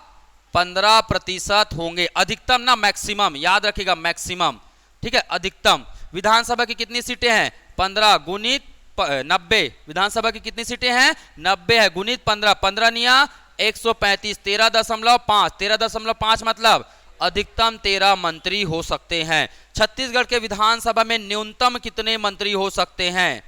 S1: 15% होंगे। अधिकतम ना, मैक्सिमम याद रखिएगा, मैक्सिमम। ठीक है, अधिकतम। विधानसभा की कितनी सीटें हैं? 15 गुणित 90। विधानसभा की कितनी सीटें हैं? 90 है, गुणित 15, 15 निया 135, 13.5, 13.5 मतलब अधिकतम 13 मंत्री हो सकते हैं। छत्तीसगढ़ के विधानसभा में न्यूनतम कितने मंत्री हो सकते हैं?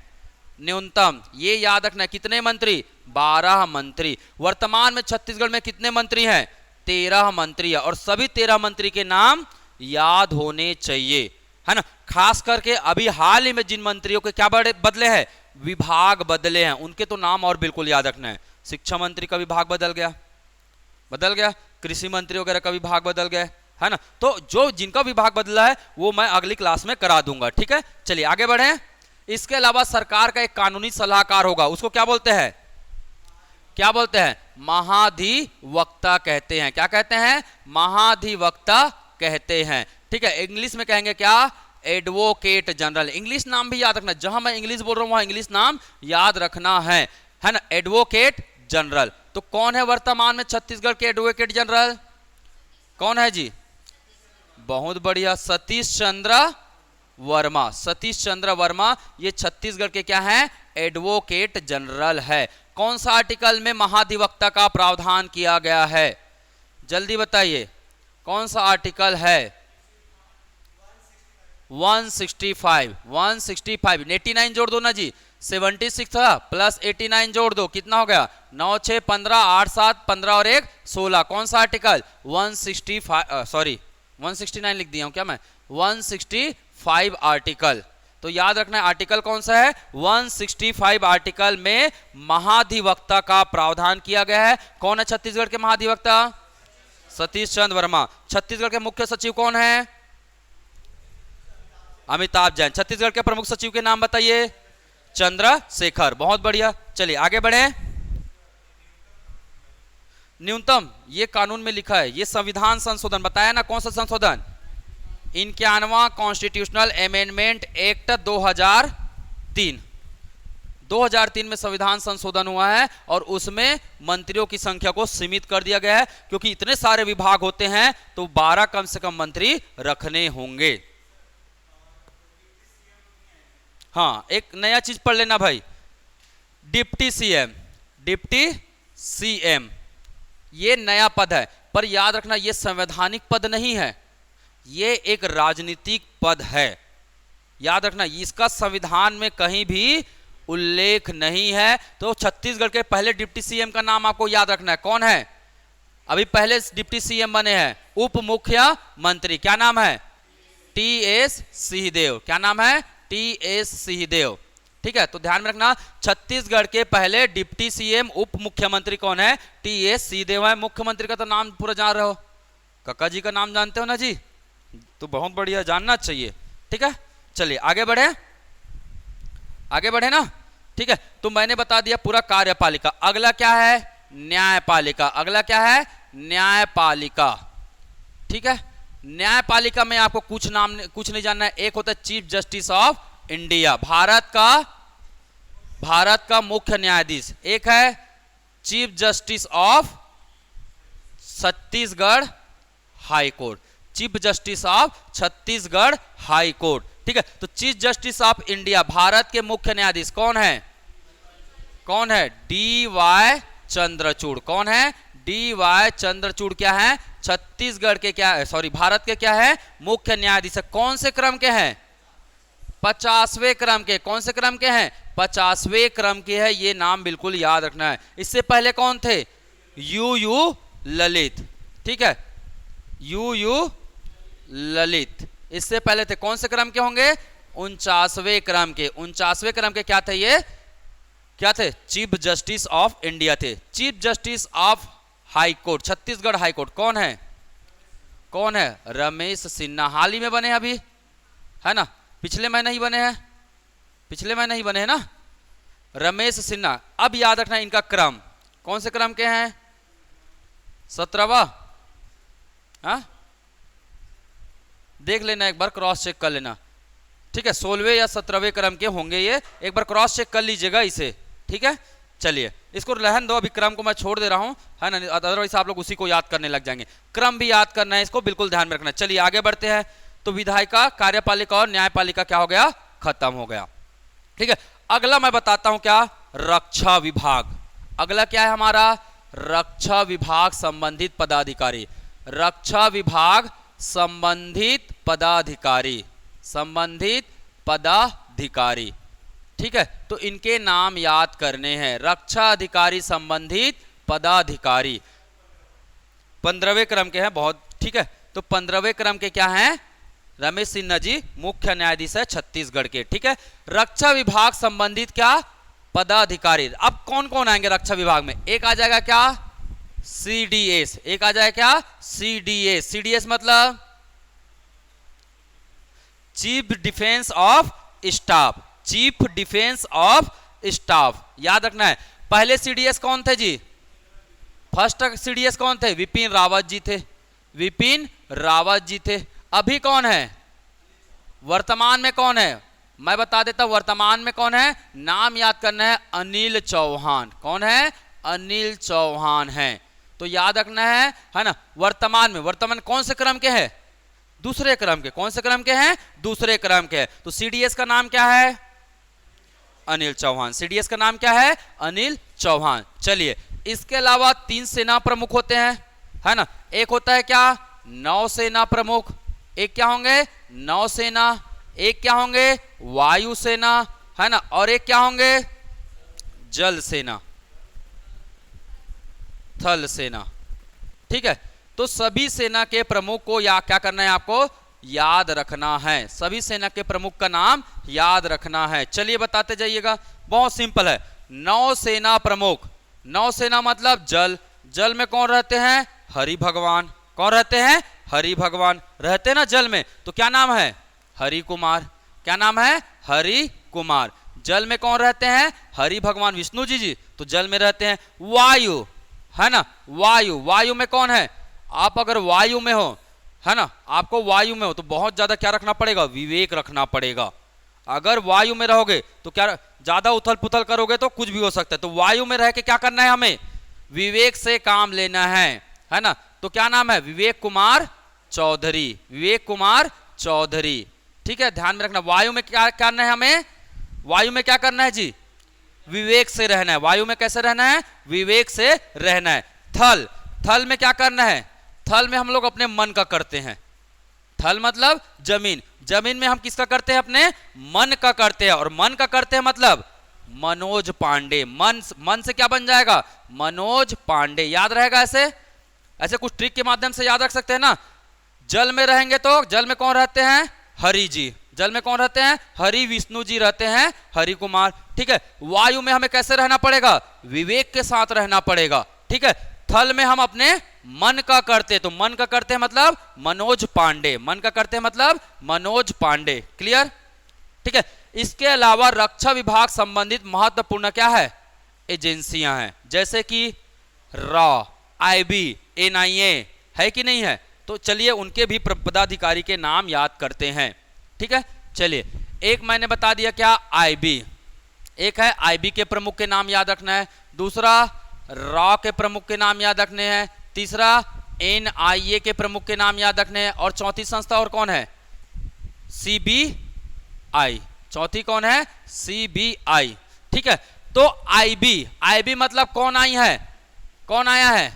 S1: न्यूनतम ये याद रखना है, कितने मंत्री? 12 मंत्री। वर्तमान में छत्तीसगढ़ में कितने मंत्री हैं? 13 मंत्री है, और सभी 13 मंत्री के नाम याद होने चाहिए, है ना। खास करके अभी हाल ही में जिन मंत्रियों के क्या बदले हैं? विभाग बदले हैं, उनके तो नाम और बिल्कुल याद रखना है। शिक्षा मंत्री का विभाग बदल गया, कृषि मंत्री वगैरह का विभाग बदल गया, है ना। तो जो जिनका विभाग बदला है वो मैं अगली क्लास में करा दूंगा। ठीक है, चलिए आगे बढ़े। इसके अलावा सरकार का एक कानूनी सलाहकार होगा, उसको क्या बोलते हैं? क्या बोलते हैं? महाधिवक्ता कहते हैं। क्या कहते हैं? महाधिवक्ता कहते हैं। ठीक है, इंग्लिश में कहेंगे क्या? Advocate general. इंग्लिश नाम भी याद रखना, जहां मैं इंग्लिश बोल रहा हूं वहां इंग्लिश नाम याद रखना है ना। Advocate general. तो कौन है वर्तमान में छत्तीसगढ़ के एडवोकेट जनरल? कौन है जी? बहुत बढ़िया, सतीश चंद्र वर्मा। सतीश चंद्र वर्मा ये छत्तीसगढ़ के क्या हैं? एडवोकेट जनरल है। कौन सा आर्टिकल में महाधिवक्ता का प्रावधान किया गया है? जल्दी बताइए, कौन सा आर्टिकल है? 165। 165 89 जोड़ दो ना जी, 76 था प्लस 89 जोड़ दो, कितना हो गया? 9 6 15 8 7 15 और 1 16। कौन सा आर्टिकल? 165, सॉरी 169 लिख दिया हूं क्या मैं? 165 आर्टिकल। तो याद रखना है आर्टिकल कौन सा है? 165 आर्टिकल में महाधिवक्ता का प्रावधान किया गया है। कौन है छत्तीसगढ़ के महाधिवक्ता? सतीश चंद्र वर्मा। छत्तीसगढ़ के मुख्य सचिव कौन है? अमिताभ जैन। छत्तीसगढ़ के प्रमुख सचिव के नाम बताइए। चंद्रशेखर। बहुत बढ़िया, चलिए आगे बढ़े। न्यूनतम ये कानून में लिखा है, ये संविधान संशोधन बताया ना, कौन सा संशोधन? 51वां कॉन्स्टिट्यूशनल अमेंडमेंट एक्ट 2003। 2003 में संविधान संशोधन हुआ है और उसमें मंत्रियों की संख्या को सीमित कर दिया गया है, क्योंकि इतने सारे विभाग होते हैं तो 12 कम से कम मंत्री रखने होंगे। हाँ, एक नया चीज पढ़ लेना भाई, डिप्टी सीएम। डिप्टी सीएम ये नया पद है, पर याद रखना ये संवैधानिक पद नहीं है, ये एक राजनीतिक पद है। याद रखना इसका संविधान में कहीं भी उल्लेख नहीं है। तो छत्तीसगढ़ के पहले डिप्टी सीएम का नाम आपको याद रखना है, कौन है? अभी पहले डिप्टी सीएम बने हैं उप मुख्यमंत्री, क्या नाम है? टी.एस. सिंहदेव। क्या नाम है? टी.एस. सिंहदेव। ठीक है, तो ध्यान में रखना छत्तीसगढ़ के पहले डिप्टी सीएम उप मुख्यमंत्री कौन है? टी.एस. सिंहदेव है। मुख्यमंत्री का तो नाम पूरा जान रहे हो, काका जी का नाम जानते हो ना जी, तो बहुत बढ़िया, जानना चाहिए। ठीक है, चलिए आगे बढ़े, आगे बढ़े ना। ठीक है, तो मैंने बता दिया पूरा कार्यपालिका। अगला क्या है? न्यायपालिका। अगला क्या है? न्यायपालिका। ठीक है, न्यायपालिका में आपको कुछ नहीं जानना है। एक होता है chief justice of India, Bharat का मुख्य न्यायाधीश। एक है chief justice of Chhattisgarh high court, chief justice of Chhattisgarh high court. ठीक है, तो chief justice of India, Bharat के मुख्य न्यायाधीश कौन है? कौन है? डी.वाई. चंद्रचूड़। कौन है? डी.वाई. चंद्रचूड़। क्या है? छत्तीसगढ़ के क्या है, सॉरी, भारत के क्या है? मुख्य न्यायाधीश। कौन से क्रम के हैं? 50वें क्रम के। कौन से क्रम के हैं? 50वें क्रम के है। ये नाम बिल्कुल याद रखना है। इससे पहले कौन थे? यू ललित। ठीक है, यू ललित इससे पहले थे। कौन से क्रम के होंगे? 49वें क्रम के। 49वें क्रम के क्या थे? ये क्या थे? चीफ जस्टिस ऑफ इंडिया थे। Chief justice of high court, Chhattisgarh high court कौन है? कौन है? रमेश सिन्हा। हाल ही में बने हैं अभी, है ना, पिछले महीने ही बने हैं, पिछले महीने ही बने हैं ना, रमेश सिन्हा। अब याद रखना इनका क्रम, कौन से क्रम के हैं? 17वां। हाँ, देख लेना एक बार, क्रॉस चेक कर लेना। ठीक है, 16वें या 17वें क्रम के होंगे ये, एक बार क्रॉस चेक कर लीजिएगा इसे। ठीक है, चलिए इसको रहन दो, अभी क्रम को मैं छोड़ दे रहा हूं, है ना, अदरवाइज आप लोग उसी को याद करने लग जाएंगे। क्रम भी याद करना है, इसको बिल्कुल ध्यान में रखना है। चलिए आगे बढ़ते हैं। तो विधायिका, कार्यपालिका और न्यायपालिका क्या हो गया? खत्म हो गया। ठीक है, अगला मैं बताता हूं क्या? रक्षा विभाग। अगला क्या है हमारा? रक्षा विभाग संबंधित पदाधिकारी। रक्षा विभाग संबंधित पदाधिकारी, संबंधित पदाधिकारी। ठीक है, तो इनके नाम याद करने हैं। रक्षा अधिकारी संबंधित पदाधिकारी 15वें क्रम के हैं बहुत। ठीक है, तो 15वें क्रम के क्या हैं? रमेश सिन्हा जी मुख्य न्यायाधीश है छत्तीसगढ़ के। ठीक है, रक्षा विभाग संबंधित क्या? पदाधिकारी। अब कौन कौन आएंगे रक्षा विभाग में? एक आ जाएगा क्या? सीडीएस। एक आ जाएगा क्या? सीडीएस। सीडीएस मतलब chief defence of staff, chief defence of staff. याद रखना है। पहले सीडीएस कौन थे जी? फर्स्ट सीडीएस कौन थे? विपिन रावत जी थे, विपिन रावत जी थे। अभी कौन है? वर्तमान में कौन है? मैं बता देता हूं वर्तमान में कौन है। नाम याद करना है, अनिल चौहान। कौन है? अनिल चौहान है। तो याद रखना है ना। वर्तमान में, वर्तमान कौन से क्रम के हैं? दूसरे क्रम के। कौन से क्रम के हैं? दूसरे क्रम के। तो सीडीएस का नाम क्या है? अनिल चौहान। सीडीएस का नाम क्या है? अनिल चौहान। चलिए, इसके अलावा 3 सेना प्रमुख होते हैं, है ना। एक होता है क्या? नौसेना प्रमुख। एक क्या होंगे? नौसेना। एक क्या होंगे? वायुसेना, है ना। और एक क्या होंगे? जल सेना, थल सेना। ठीक है, तो सभी सेना के प्रमुख को या क्या करना है आपको? याद रखना है। सभी सेना के प्रमुख का नाम याद रखना है। चलिए बताते जाइएगा, बहुत सिंपल है। नौसेना प्रमुख, नौसेना मतलब जल। जल में कौन रहते हैं? हरि भगवान। कौन रहते हैं? हरि भगवान रहते हैं ना जल में। तो क्या नाम है? हरि कुमार। क्या नाम है? हरि कुमार। जल में कौन रहते हैं? हरि भगवान विष्णु जी तो जल में रहते हैं। वायु, है ना, वायु। वायु में कौन है? आप अगर वायु में हो, है ना, आपको वायु में हो तो बहुत ज्यादा क्या रखना पड़ेगा? विवेक रखना पड़ेगा। अगर वायु में रहोगे तो क्या ज्यादा उथल पुथल करोगे तो कुछ भी हो सकता है। तो वायु में रह के क्या करना है? हमें विवेक से काम लेना है ना। तो क्या नाम है? विवेक कुमार चौधरी। विवेक कुमार चौधरी। ठीक है, ध्यान में रखना। वायु में क्या करना है हमें? वायु में क्या करना है जी? विवेक से रहना है। वायु में कैसे रहना है? विवेक से रहना है। थल, थल में क्या करना है? थल में हम लोग अपने मन का करते हैं। थल मतलब जमीन। जमीन में हम किसका करते हैं? अपने मन का करते हैं। और मन का करते हैं मतलब मनोज पांडे। मन से क्या बन जाएगा? मनोज पांडे। याद रहेगा ऐसे। ऐसे कुछ ट्रिक के माध्यम से याद रख सकते हैं ना। जल में रहेंगे तो जल में कौन रहते हैं? हरि जी। जल में कौन रहते हैं? हरि विष्णु जी रहते हैं, हरि कुमार। ठीक है। वायु में हमें कैसे रहना पड़ेगा? विवेक के साथ रहना पड़ेगा। ठीक है। थल में हम अपने मन का करते, तो मन का करते हैं मतलब मनोज पांडे। मन का करते हैं मतलब मनोज पांडे। क्लियर? ठीक है। इसके अलावा रक्षा विभाग संबंधित महत्वपूर्ण क्या है? एजेंसियां हैं, जैसे कि रॉ, आईबी, एनआईए है कि नहीं है? तो चलिए उनके भी पदाधिकारी के नाम याद करते हैं। ठीक है। चलिए, एक मैंने बता दिया क्या? आईबी। एक है आईबी के प्रमुख के नाम याद रखना है, दूसरा रॉ के प्रमुख के नाम याद रखने हैं, तीसरा एनआईए के प्रमुख के नाम याद रखने हैं, और चौथी संस्था और कौन है? सीबीआई। चौथी कौन है? सीबीआई। ठीक है। तो आईबी, आईबी मतलब कौन आई है? कौन आया है?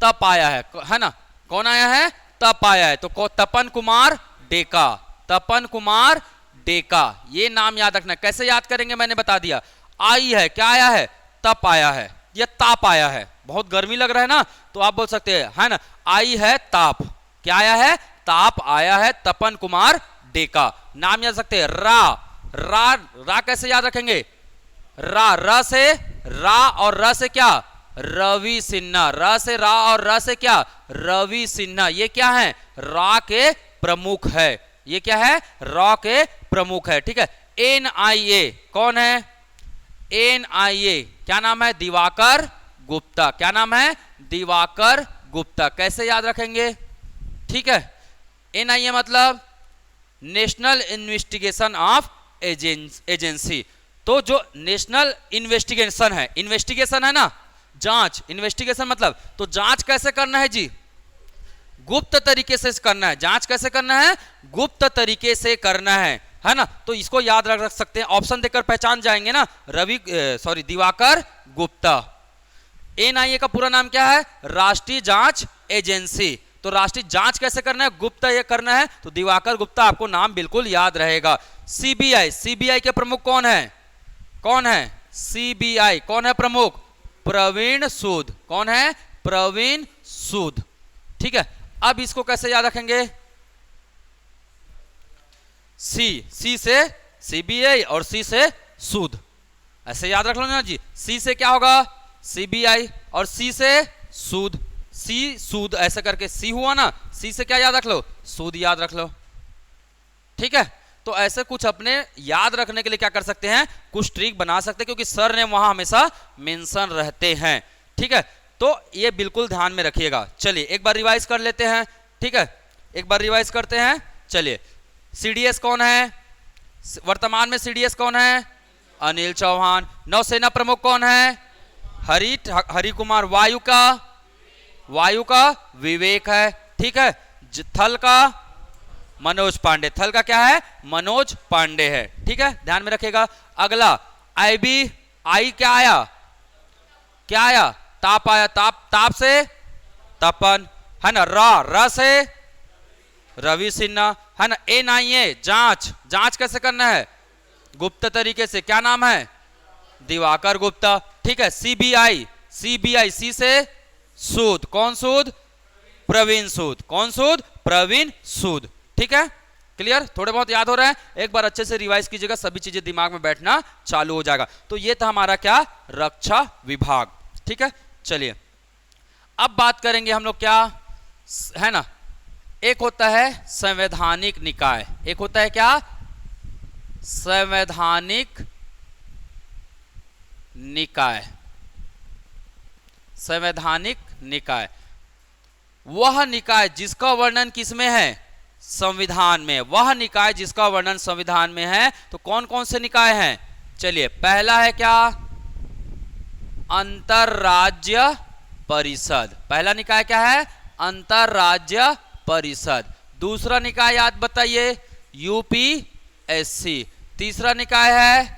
S1: तप आया है ना? कौन आया है? तप आया है। तो तपन कुमार डेका, तपन कुमार डेका, ये नाम याद रखना। कैसे याद करेंगे मैंने बता दिया। आई है, क्या आया है? तप आया है या ताप आया है। बहुत गर्मी लग रहा है ना, तो आप बोल सकते हैं, है ना, आई है ताप। क्या आया है? ताप आया है, तपन कुमार डेका। नाम याद सकते हैं। रा, रा, रा कैसे याद रखेंगे? रा, र से रा और र से क्या? रवि सिन्हा। र से रा और र से क्या? रवि सिन्हा। ये क्या है? रा के प्रमुख है। ये क्या है? रॉ के प्रमुख है। ठीक है। एनआईए कौन है? एनआईए क्या नाम है? दिवाकर गुप्ता। क्या नाम है? दिवाकर गुप्ता। कैसे याद रखेंगे? ठीक है। एनआईए मतलब नेशनल इन्वेस्टिगेशन ऑफ एजेंसी। तो जो नेशनल इन्वेस्टिगेशन है, इन्वेस्टिगेशन है ना, जांच, इन्वेस्टिगेशन मतलब, तो जांच कैसे करना है जी? गुप्त तरीके से करना है। जांच कैसे करना है? गुप्त तरीके से करना है ना? तो इसको याद रख सकते हैं, ऑप्शन देकर पहचान जाएंगे ना। दिवाकर गुप्ता। एनआईए का पूरा नाम क्या है? राष्ट्रीय जांच एजेंसी। तो राष्ट्रीय जांच कैसे करना है? गुप्त ये करना है, तो दिवाकर गुप्ता आपको नाम बिल्कुल याद रहेगा। सीबीआई, सीबीआई के प्रमुख कौन है? कौन है? सीबीआई कौन है प्रमुख? प्रवीण सूद। कौन है? प्रवीण सूद। ठीक है। अब इसको कैसे याद रखेंगे? सी से सीबीआई और सी से सूद, ऐसे याद रख लो ना जी। सी से क्या होगा? सीबीआई, और सी से सूद। सी सूद ऐसे करके सी हुआ ना, सी से क्या याद रख लो? सूद याद रख लो। ठीक है। तो ऐसे कुछ अपने याद रखने के लिए क्या कर सकते हैं? कुछ ट्रिक बना सकते हैं, क्योंकि सर ने वहां हमेशा मेंशन रहते हैं। ठीक है। तो ये बिल्कुल ध्यान में रखिएगा। चलिए एक बार रिवाइज कर लेते हैं। ठीक है, एक बार रिवाइज करते हैं। चलिए, सीडीएस कौन है? वर्तमान में सीडीएस कौन है? अनिल चौहान। नौसेना प्रमुख कौन है? हरि कुमार। वायु का विवेक है। ठीक है। थल का मनोज पांडे। थल का क्या है? मनोज पांडे है। ठीक है, ध्यान में रखिएगा। अगला आईबी, आई क्या आया? क्या आया? ताप आया। ताप से तपन, है ना। र से रवि सिन्हा, है ना। एनआईए जांच, जांच कैसे करना है? गुप्त तरीके से। क्या नाम है? दिवाकर गुप्ता। ठीक है। सीबीआई, सीबीआई सी से सूद। कौन सूद? प्रवीण सूद। कौन सूद? प्रवीण सूद। ठीक है, क्लियर? थोड़े बहुत याद हो रहा है? एक बार अच्छे से रिवाइज कीजिएगा, सभी चीजें दिमाग में बैठना चालू हो जाएगा। तो ये था हमारा क्या? रक्षा विभाग। ठीक है। चलिए अब बात करेंगे हम लोग क्या, है ना, एक होता है संवैधानिक निकाय। एक होता है क्या? संवैधानिक निकाय। संवैधानिक निकाय वह निकाय जिसका वर्णन किसमें है? संविधान में। वह निकाय जिसका वर्णन संविधान में है। तो कौन कौन से निकाय हैं? चलिए, पहला है क्या? अंतरराज्य परिषद। पहला निकाय क्या है? अंतरराज्य परिषद। दूसरा निकाय याद बताइए? यूपीएससी। तीसरा निकाय है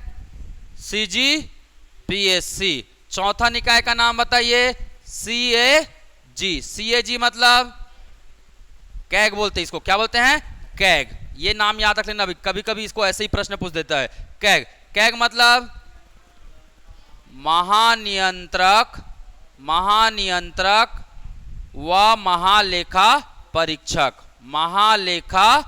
S1: सीजीपीएससी। चौथा निकाय का नाम बताइए? सीएजी। सीएजी मतलब कैग बोलते हैं इसको। क्या बोलते हैं? कैग। ये नाम याद रख लेना, कभी कभी इसको ऐसे ही प्रश्न पूछ देता है। कैग, कैग मतलब महानियंत्रक, महानियंत्रक व महालेखा परीक्षक, महालेखा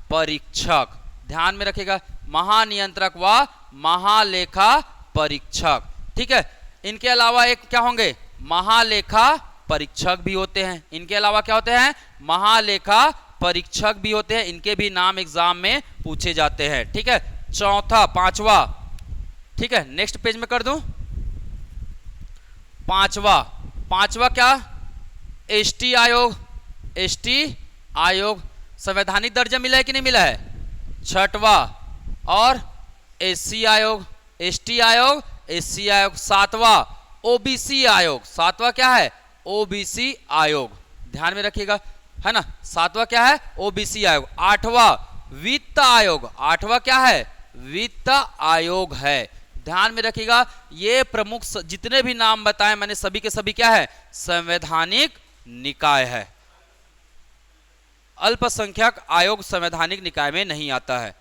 S1: परीक्षक, ध्यान में रखिएगा, महानियंत्रक व महालेखा परीक्षक। ठीक है, इनके अलावा एक क्या होंगे, महालेखा परीक्षक भी होते हैं। इनके अलावा क्या होते हैं, महालेखा परीक्षक भी होते हैं। इनके भी नाम एग्जाम में पूछे जाते हैं। ठीक है, चौथा, पांचवा, ठीक है, नेक्स्ट पेज में कर दूं। पांचवा क्या, एसटी आयोग, एसटी आयोग, संवैधानिक दर्जा मिला है कि नहीं मिला है। छठवा, और एससी आयोग, एसटी आयोग, एससी आयोग। सातवां, ओबीसी आयोग, सातवां क्या है, ओबीसी आयोग, ध्यान में रखिएगा, है ना, सातवां क्या है, ओबीसी आयोग। आठवां, वित्त आयोग, आठवां क्या है, वित्त आयोग है, ध्यान में रखिएगा। ये प्रमुख जितने भी नाम बताए मैंने सभी के सभी क्या है, संवैधानिक निकाय है। अल्पसंख्यक आयोग संवैधानिक निकाय में नहीं आता है।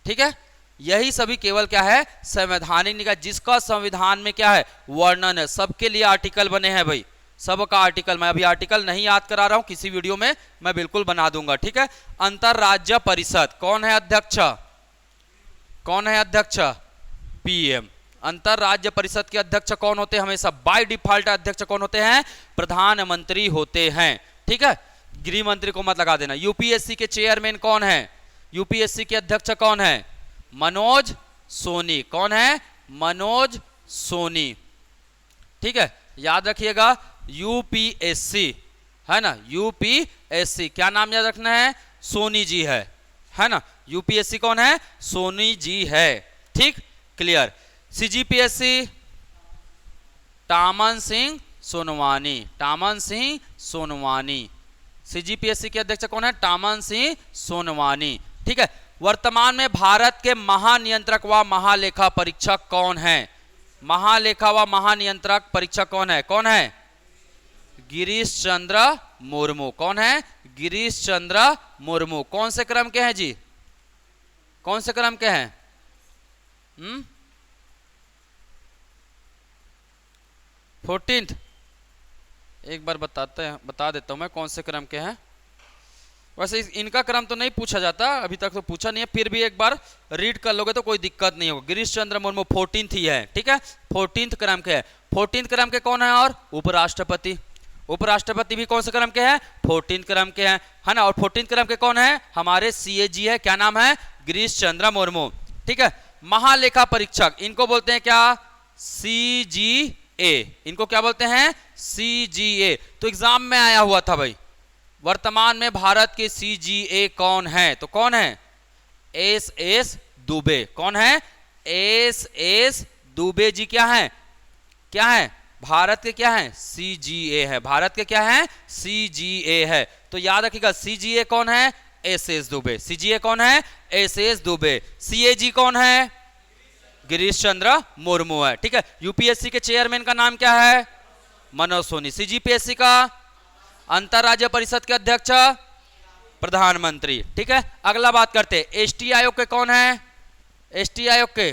S1: ठीक है, यही सभी केवल क्या है, संवैधानिक निकाय, जिसका संविधान में क्या है, वर्णन है। सबके लिए आर्टिकल बने हैं भाई, सबका आर्टिकल, मैं अभी आर्टिकल नहीं याद करा रहा हूं, किसी वीडियो में मैं बिल्कुल बना दूंगा। ठीक है, अंतरराज्य परिषद, कौन है अध्यक्ष, कौन है अध्यक्ष, पीएम। अंतरराज्य परिषद के अध्यक्ष कौन होते हैं, हमेशा बाय डिफॉल्ट अध्यक्ष कौन होते हैं, प्रधानमंत्री होते हैं। ठीक है, गृह मंत्री को मत लगा देना। यूपीएससी के चेयरमैन कौन है, यूपीएससी के अध्यक्ष कौन है, मनोज सोनी, कौन है, मनोज सोनी। ठीक है, याद रखिएगा, यूपीएससी है ना, यूपीएससी क्या नाम याद रखना है, सोनी जी है ना, यूपीएससी कौन है, सोनी जी है। ठीक, clear. CGPSC, Taman Singh Sonwani, Taman Singh Sonwani, CGPSC के अध्यक्ष कौन है, टामन सिंह सोनवानी। ठीक है, वर्तमान में भारत के महानियंत्रक व महालेखा परीक्षक कौन है, महालेखा व महानियंत्रक परीक्षक कौन है, कौन है, गिरीश चंद्र मुर्मू, कौन है, गिरीश चंद्र मुर्मू। कौन से क्रम के हैं जी, कौन से क्रम के हैं, 14th, एक बार बता देता हूं मैं कौन से क्रम के हैं। वैसे इनका क्रम तो नहीं पूछा जाता, अभी तक तो पूछा नहीं है, फिर भी एक बार रीड कर लोगे तो कोई दिक्कत नहीं होगा। गिरीश चंद्र मुर्मू 14th ही है। ठीक है, 14th क्रम के है। 14th क्रम के कौन है, और उपराष्ट्रपति, उपराष्ट्रपति भी कौन से क्रम के हैं, 14th क्रम के हैं, है ना। और 14th क्रम के कौन है, हमारे सीएजी है, क्या नाम है, गिरीश चंद्र मुर्मू। ठीक है, महालेखा परीक्षक, इनको बोलते हैं क्या, सीजीए, इनको क्या बोलते हैं, सीजीए। तो एग्जाम में आया हुआ था भाई, वर्तमान में भारत के सीजीए कौन है, तो कौन है, एस दुबे, कौन है, एस दुबे जी क्या है, क्या है, भारत के क्या है, सीजीए है, भारत के क्या है, सीजीए है। तो याद रखिएगा, सीजीए कौन है, एस दुबे, सीजीए कौन है, एस दुबे। सीएजी कौन है, गिरीश चंद्र मुर्मू है। ठीक है, यूपीएससी के चेयरमैन का नाम क्या है, मनोज सोनी। सीजीपीएससी का, अंतरराज्य परिषद के अध्यक्ष, प्रधानमंत्री। ठीक है, अगला बात करते हैं, एसटी आयोग के कौन है, एसटी आयोग के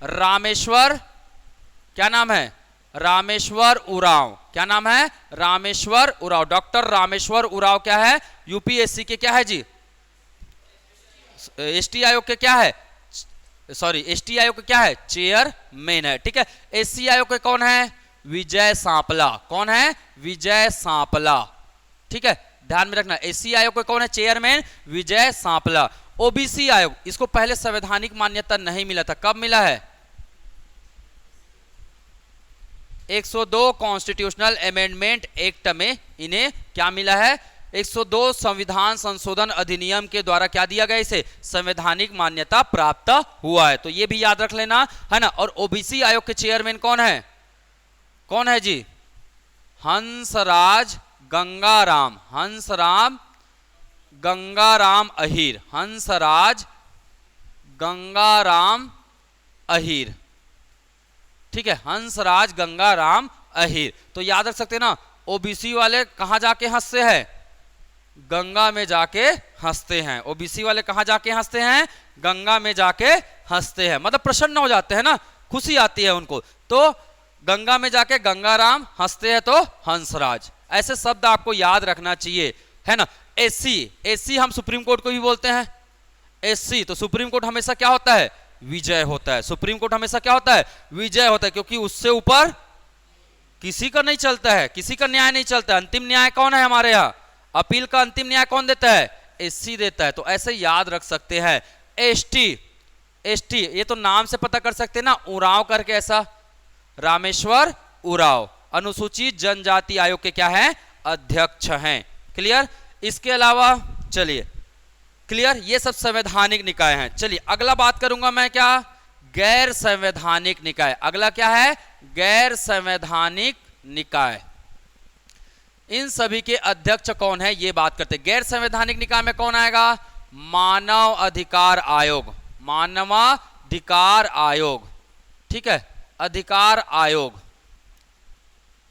S1: रामेश्वर, क्या नाम है, रामेश्वर उरांव, क्या नाम है, रामेश्वर उरांव, डॉक्टर रामेश्वर उरांव क्या है, यूपीएससी के क्या है जी, एसटी आयोग के क्या है, सॉरी एसटी आयोग के क्या है, चेयरमैन है। ठीक है, एससी आयोग के कौन है, विजय सांपला, कौन है, विजय सांपला। ठीक है, ध्यान में रखना, एससी आयोग के कौन है, चेयरमैन विजय सांपला। ओबीसी आयोग, इसको पहले संवैधानिक मान्यता नहीं मिला था, कब मिला है, 102 कॉन्स्टिट्यूशनल अमेंडमेंट एक्ट में इन्हें क्या मिला है, 102 संविधान संशोधन अधिनियम के द्वारा क्या दिया गया, इसे संवैधानिक मान्यता प्राप्त हुआ है। तो ये भी याद रख लेना, है ना। और ओबीसी आयोग के चेयरमैन कौन है, कौन है जी, हंसराज गंगाराम, हंसराम गंगाराम अहीर, हंसराज गंगाराम अहीर। ठीक है, हंसराज गंगाराम अहीर। तो याद रख सकते हैं ना, ओबीसी वाले कहां जाके हंसते हैं, गंगा में जाके हंसते हैं। ओबीसी वाले कहां जाके हंसते हैं, गंगा में जाके हंसते हैं, मतलब प्रसन्न हो जाते हैं ना, खुशी आती है उनको। तो गंगा में जाके गंगाराम हंसते हैं तो हंसराज, ऐसे शब्द आपको याद रखना चाहिए, है ना। एससी, एससी हम सुप्रीम कोर्ट को भी बोलते हैं एससी, तो सुप्रीम कोर्ट हमेशा क्या होता है, विजय होता है। सुप्रीम कोर्ट हमेशा क्या होता है, विजय होता है, क्योंकि उससे ऊपर किसी का नहीं चलता है, किसी का न्याय नहीं चलता है। अंतिम न्याय कौन है हमारे यहाँ, अपील का अंतिम न्याय कौन देता है, एससी देता है। तो ऐसे याद रख सकते हैं। एसटी, एसटी ये तो नाम से पता कर सकते हैं ना, उरांव करके, ऐसा रामेश्वर उरांव अनुसूचित जनजाति आयोग के क्या है, अध्यक्ष हैं। क्लियर। इसके अलावा चलिए, क्लियर, ये सब संवैधानिक निकाय हैं। चलिए अगला बात करूंगा मैं क्या, गैर संवैधानिक निकाय। अगला क्या है, गैर संवैधानिक निकाय। इन सभी के अध्यक्ष कौन है ये बात करते हैं। गैर संवैधानिक निकाय में कौन आएगा, मानव अधिकार आयोग, मानवाधिकार आयोग, ठीक है, अधिकार आयोग,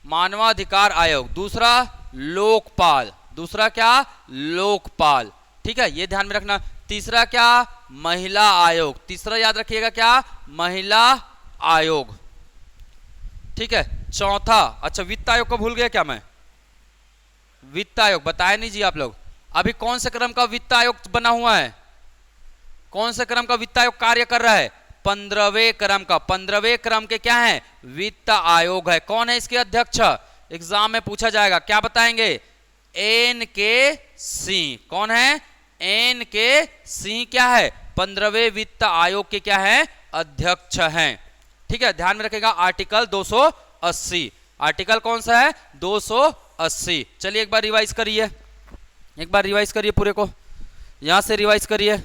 S1: मानवाधिकार आयोग। दूसरा लोकपाल, दूसरा क्या, लोकपाल, ठीक है, ये ध्यान में रखना। तीसरा क्या, महिला आयोग, तीसरा याद रखिएगा क्या, महिला आयोग, ठीक है। चौथा, अच्छा वित्त आयोग को भूल गया क्या मैं, वित्त आयोग बताया नहीं जी आप लोग। अभी कौन से क्रम का वित्त आयोग बना हुआ है, कौन से क्रम का वित्त आयोग कार्य कर रहा है, 15वें क्रम का। 15वें क्रम के क्या है, वित्त आयोग है। कौन है इसके अध्यक्ष, एग्जाम में पूछा जाएगा, क्या बताएंगे, एन के सिंह। कौन है, एन के सिंह क्या है, 15वें वित्त आयोग के क्या है, अध्यक्ष हैं। ठीक है, ध्यान में रखिएगा। आर्टिकल 280, आर्टिकल कौन सा है, 280। चलिए एक बार रिवाइज करिए, एक बार रिवाइज करिए पूरे को, यहां से रिवाइज करिए।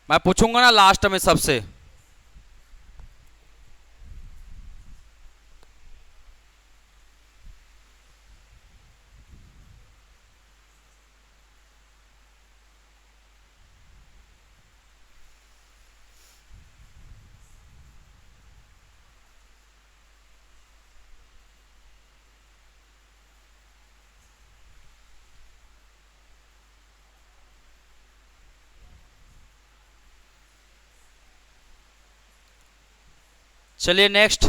S1: मैं पूछूंगा ना लास्ट में सबसे। चलिए नेक्स्ट,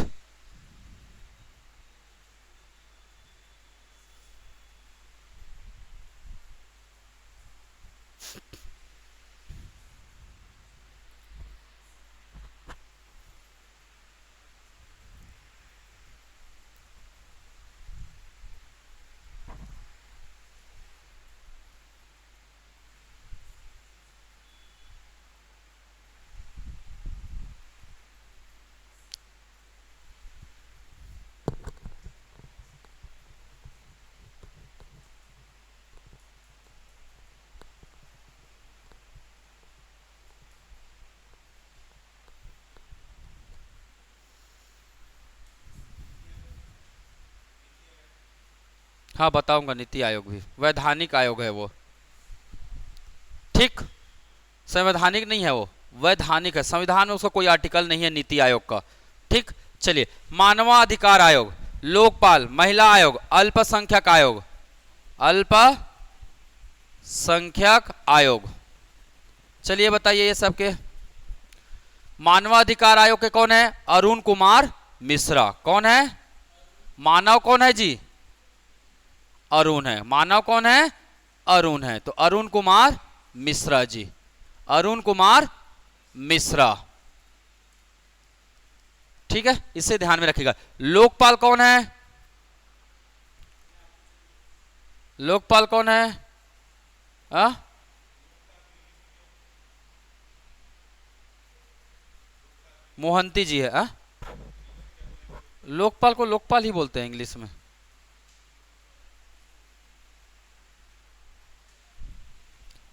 S1: हाँ बताऊंगा, नीति आयोग भी वैधानिक आयोग है वो, ठीक, संवैधानिक नहीं है वो, वैधानिक है। संविधान में उसका कोई आर्टिकल नहीं है नीति आयोग का, ठीक। चलिए, मानवाधिकार आयोग, लोकपाल, महिला आयोग, अल्पसंख्यक आयोग, अल्पसंख्यक आयोग। चलिए बताइए ये सबके। मानवाधिकार आयोग के कौन है, अरुण कुमार मिश्रा। कौन है, मानव कौन है जी, अरुण है। मानव कौन है, अरुण है, तो अरुण कुमार मिश्रा जी, अरुण कुमार मिश्रा, ठीक है, इसे ध्यान में रखिएगा। लोकपाल कौन है, लोकपाल कौन है, मोहंती जी है। लोकपाल को लोकपाल ही बोलते हैं इंग्लिश में।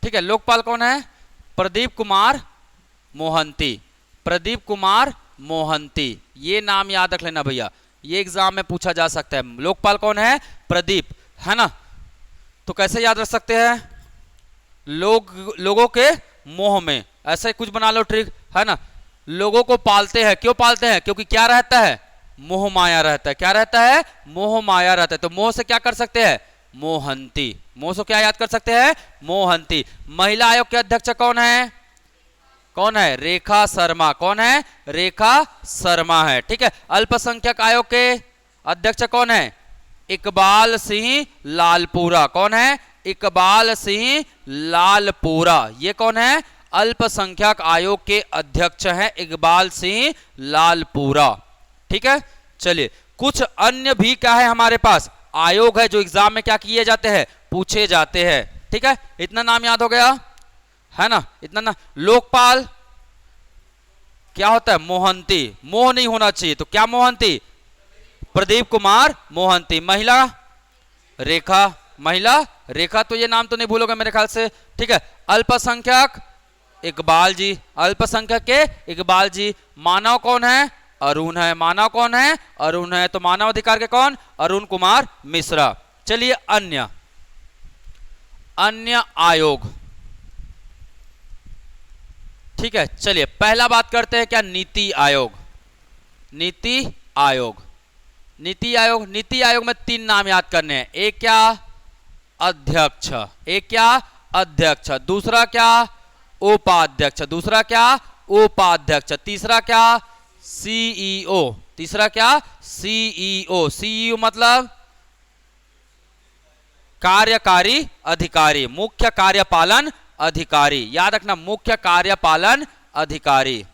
S1: ठीक है, लोकपाल कौन है, प्रदीप कुमार मोहंती, प्रदीप कुमार मोहंती, ये नाम याद रख लेना भैया, ये एग्जाम में पूछा जा सकता है। लोकपाल कौन है, प्रदीप, है ना। तो कैसे याद रख सकते हैं, लोगों के मोह में, ऐसे कुछ बना लो ट्रिक, है ना। लोगों को पालते हैं, क्यों पालते हैं, क्योंकि क्या रहता है, मोह माया रहता है। क्या रहता है, मोह माया रहता है। तो मोह से क्या कर सकते हैं, मोहंती, मोह से क्या याद कर सकते हैं, मोहंती। महिला आयोग के अध्यक्ष कौन है, कौन है, रेखा शर्मा। कौन है, रेखा शर्मा है, ठीक है। अल्पसंख्यक आयोग के अध्यक्ष कौन है, इकबाल सिंह लालपुरा। कौन है? इकबाल सिंह लालपुरा। ये कौन है? अल्पसंख्यक आयोग के अध्यक्ष हैं इकबाल सिंह लालपुरा। ठीक है, चलिए कुछ अन्य भी क्या है हमारे पास आयोग है जो एग्जाम में क्या किए जाते हैं, पूछे जाते हैं। ठीक है, इतना नाम याद हो गया है ना, इतना ना। लोकपाल क्या होता है? मोहंती। मोह नहीं होना चाहिए, तो क्या मोहंती? प्रदीप कुमार मोहंती। महिला रेखा, महिला रेखा, तो ये नाम तो नहीं भूलोगे मेरे ख्याल से। ठीक है, अल्पसंख्यक इकबाल जी, अल्पसंख्यक के इकबाल जी। मानव कौन है? अरुण है। मानव कौन है? अरुण है। तो मानव अधिकार के कौन? अरुण कुमार मिश्रा। चलिए अन्य, अन्य आयोग। ठीक है, चलिए पहला बात करते हैं क्या, नीति आयोग। नीति आयोग, नीति आयोग, नीति आयोग में 3 नाम याद करने हैं। एक क्या? अध्यक्ष। एक क्या? अध्यक्ष। दूसरा क्या? उपाध्यक्ष। दूसरा क्या? उपाध्यक्ष। तीसरा क्या? सीईओ। तीसरा क्या? सीईओ। सीईओ मतलब कार्यकारी अधिकारी, मुख्य कार्यपालन अधिकारी। याद रखना, मुख्य कार्यपालन अधिकारी,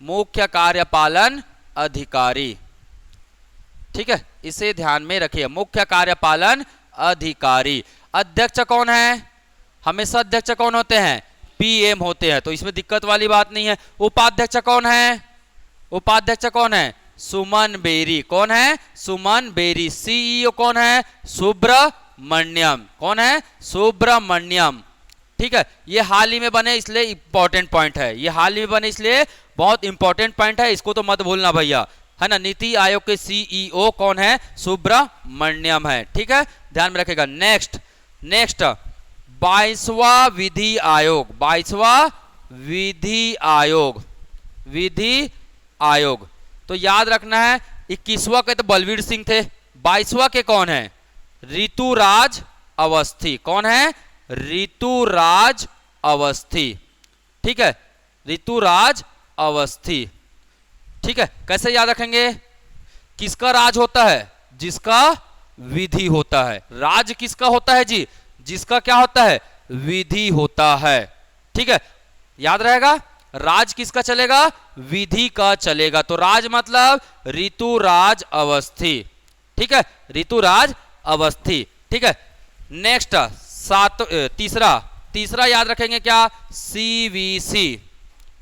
S1: मुख्य कार्यपालन अधिकारी। ठीक है, इसे ध्यान में रखिए, मुख्य कार्यपालन अधिकारी। अध्यक्ष कौन है? हमेशा अध्यक्ष कौन होते हैं? पीएम होते हैं, तो इसमें दिक्कत वाली बात नहीं है। उपाध्यक्ष कौन है? उपाध्यक्ष कौन है? सुमन बेरी। कौन है? सुमन बेरी। सीईओ कौन है? सुब्रमण्यम। कौन है? सुब्रमण्यम। ठीक है, ये हाल ही में बने इसलिए इंपॉर्टेंट पॉइंट है, ये हाल ही में बने इसलिए बहुत इंपॉर्टेंट पॉइंट है, इसको तो मत भूलना भैया, है ना। नीति आयोग के सीईओ कौन है? सुब्रमण्यम है। ठीक है, ध्यान में रखेगा। नेक्स्ट, नेक्स्ट 22वां विधि आयोग। 22वां विधि आयोग, विधि आयोग। तो याद रखना है, 21वां के तो बलवीर सिंह थे, 22वां के कौन है? ऋतुराज अवस्थी। कौन है? ऋतुराज अवस्थी। ठीक है, ऋतुराज अवस्थी। ठीक है, कैसे याद रखेंगे? किसका राज होता है? जिसका विधि होता है। राज किसका होता है जी? जिसका क्या होता है? विधि होता है। ठीक है, याद रहेगा, राज किसका चलेगा? विधि का चलेगा। तो राज मतलब ऋतुराज अवस्थी। ठीक है, ऋतुराज अवस्थी। ठीक है, नेक्स्ट तीसरा, तीसरा याद रखेंगे क्या? सीवीसी।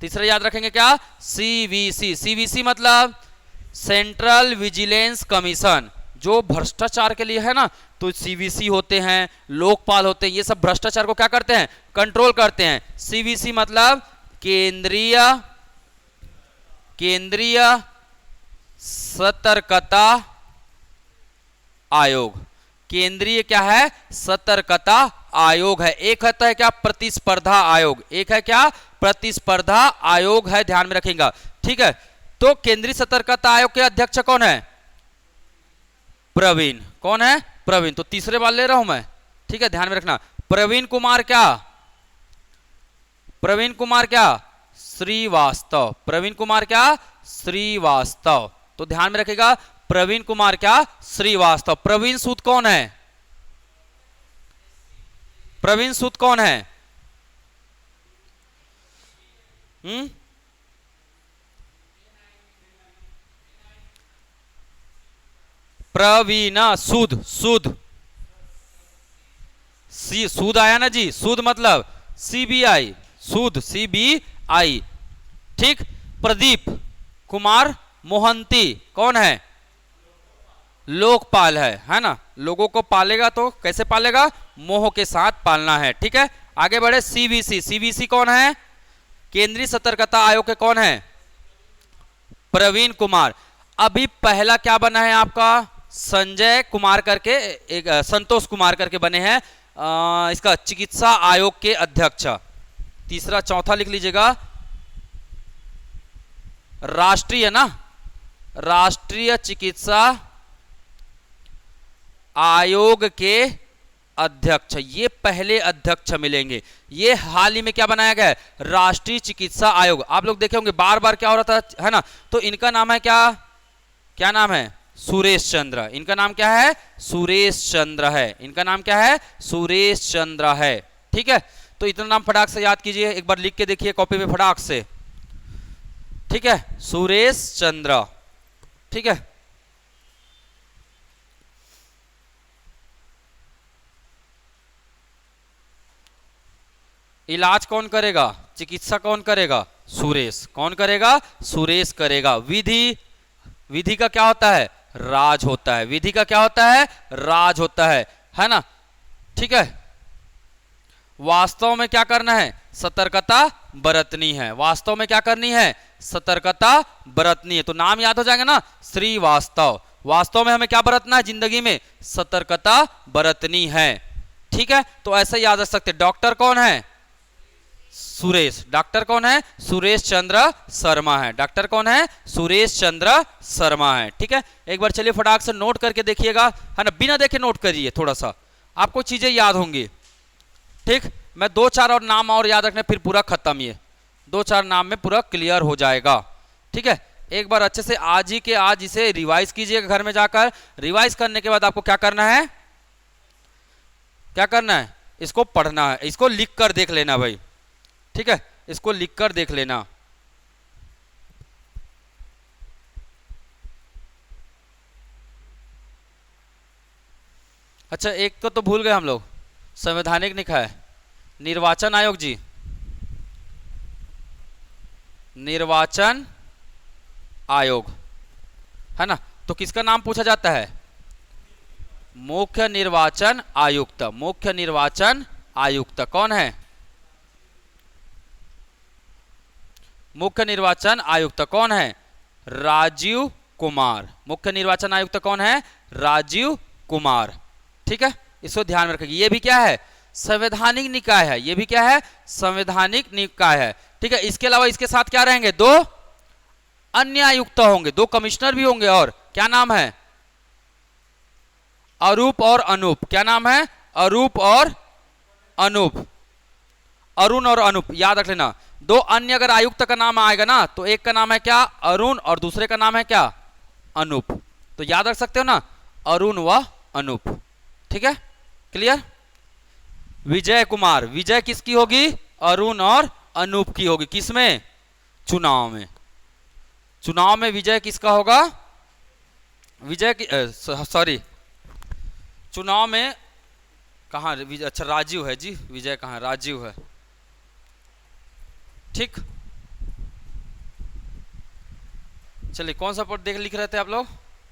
S1: तीसरा याद रखेंगे क्या? सीवीसी। सीवीसी मतलब सेंट्रल विजिलेंस कमीशन, जो भ्रष्टाचार के लिए है ना, तो सीवीसी होते हैं, लोकपाल होते हैं, ये सब भ्रष्टाचार को क्या करते हैं? कंट्रोल करते हैं। सीवीसी मतलब केंद्रीय, केंद्रीय सतर्कता आयोग। केंद्रीय क्या है? सतर्कता आयोग है। एक होता है क्या? प्रतिस्पर्धा आयोग। एक है क्या? प्रतिस्पर्धा आयोग है, ध्यान में रखेगा। ठीक है, तो केंद्रीय सतर्कता आयोग के अध्यक्ष कौन है? प्रवीण। कौन है? प्रवीण। तो तीसरे बार ले रहा हूं मैं। ठीक है, ध्यान में रखना, प्रवीण कुमार क्या? प्रवीण कुमार क्या? श्रीवास्तव। प्रवीण कुमार क्या? श्रीवास्तव। तो ध्यान में रखेगा, प्रवीण कुमार क्या? श्रीवास्तव। प्रवीण सूद कौन है? प्रवीण सूद कौन है? प्रवीण सूद, सूद, सूद आया ना जी, सूद मतलब सीबीआई, सूद सीबीआई। ठीक, प्रदीप कुमार मोहंती कौन है? लोकपाल है ना। लोगों को पालेगा तो कैसे पालेगा? मोह के साथ पालना है। ठीक है, आगे बढ़े। सीवीसी। सीवीसी कौन है? केंद्रीय सतर्कता आयोग के कौन है? प्रवीण कुमार। अभी पहला क्या बना है आपका? संजय कुमार करके, एक संतोष कुमार करके बने हैं इसका चिकित्सा आयोग के अध्यक्ष। तीसरा चौथा लिख लीजिएगा, राष्ट्रीय ना, राष्ट्रीय चिकित्सा आयोग के अध्यक्ष। ये पहले अध्यक्ष मिलेंगे। ये हाल ही में क्या बनाया गया है? राष्ट्रीय चिकित्सा आयोग। आप लोग देखे होंगे बार बार क्या हो रहा था, है ना। तो इनका नाम है क्या? क्या नाम है? सुरेश चंद्र। इनका नाम क्या है? सुरेश चंद्र है। इनका नाम क्या है? सुरेश चंद्र है। ठीक है, तो इतना नाम फटाक से याद कीजिए, एक बार लिख के देखिए कॉपी पे फटाक से। ठीक है, सुरेश चंद्र। ठीक है, इलाज कौन करेगा? चिकित्सा कौन करेगा? सुरेश। कौन करेगा? सुरेश करेगा। विधि, विधि का क्या होता है? राज होता है। विधि का क्या होता है? राज होता है ना? ठीक है, वास्तव में क्या करना है? सतर्कता बरतनी है। वास्तव में क्या करनी है? सतर्कता बरतनी है। तो नाम याद हो जाएगा ना, श्रीवास्तव। वास्तव में हमें क्या बरतना है जिंदगी में? सतर्कता बरतनी है। ठीक है, तो ऐसे याद रख सकते। डॉक्टर कौन है? सुरेश। डॉक्टर कौन है? सुरेश चंद्र शर्मा है। डॉक्टर कौन है? सुरेश चंद्र शर्मा है। ठीक है, एक बार चलिए फटाक से नोट करके देखिएगा, है ना? बिना देखे नोट करिए, थोड़ा सा आपको चीजें याद होंगी। ठीक, मैं 2-4 और नाम और याद रखने, फिर पूरा खत्म। ये 2-4 नाम में पूरा क्लियर हो जाएगा। ठीक है, एक बार अच्छे से आज ही के आज इसे रिवाइज कीजिएगा घर में जाकर। रिवाइज करने के बाद आपको क्या करना है? क्या करना है? इसको पढ़ना है, इसको लिख कर देख लेना भाई। ठीक है, इसको लिख कर देख लेना। अच्छा, एक को तो भूल गए हम लोग, संवैधानिक निकाय, निर्वाचन आयोग जी। निर्वाचन आयोग है ना, तो किसका नाम पूछा जाता है? मुख्य निर्वाचन आयुक्त। मुख्य निर्वाचन आयुक्त कौन है? मुख्य निर्वाचन आयुक्त कौन है? राजीव कुमार। मुख्य निर्वाचन आयुक्त कौन है? राजीव कुमार। ठीक है, इसको ध्यान में रखिए। ये भी क्या है? संवैधानिक निकाय है। ये भी क्या है? संवैधानिक निकाय है। ठीक है, इसके अलावा इसके साथ क्या रहेंगे? 2 अन्य आयुक्त होंगे, 2 कमिश्नर भी होंगे। और क्या नाम है? अरूप और अनूप। क्या नाम है? अरूप और अनूप। अरुण और अनूप याद रख लेना। 2 अन्य अगर आयुक्त का नाम आएगा ना, तो एक का नाम है क्या? अरुण, और दूसरे का नाम है क्या? अनूप। तो याद रख सकते हो ना, अरुण व अनूप। ठीक है, क्लियर? विजय कुमार। विजय किसकी होगी? अरुण और अनूप की होगी। किसमें? चुनाव में। चुनाव में विजय किसका होगा? विजय की, सॉरी, चुनाव में कहाँ? अच्छा, राजीव है जी, विजय कहाँ? राजीव है। ठीक, चलिए कौन सा पद देख लिख रहे थे आप लोग?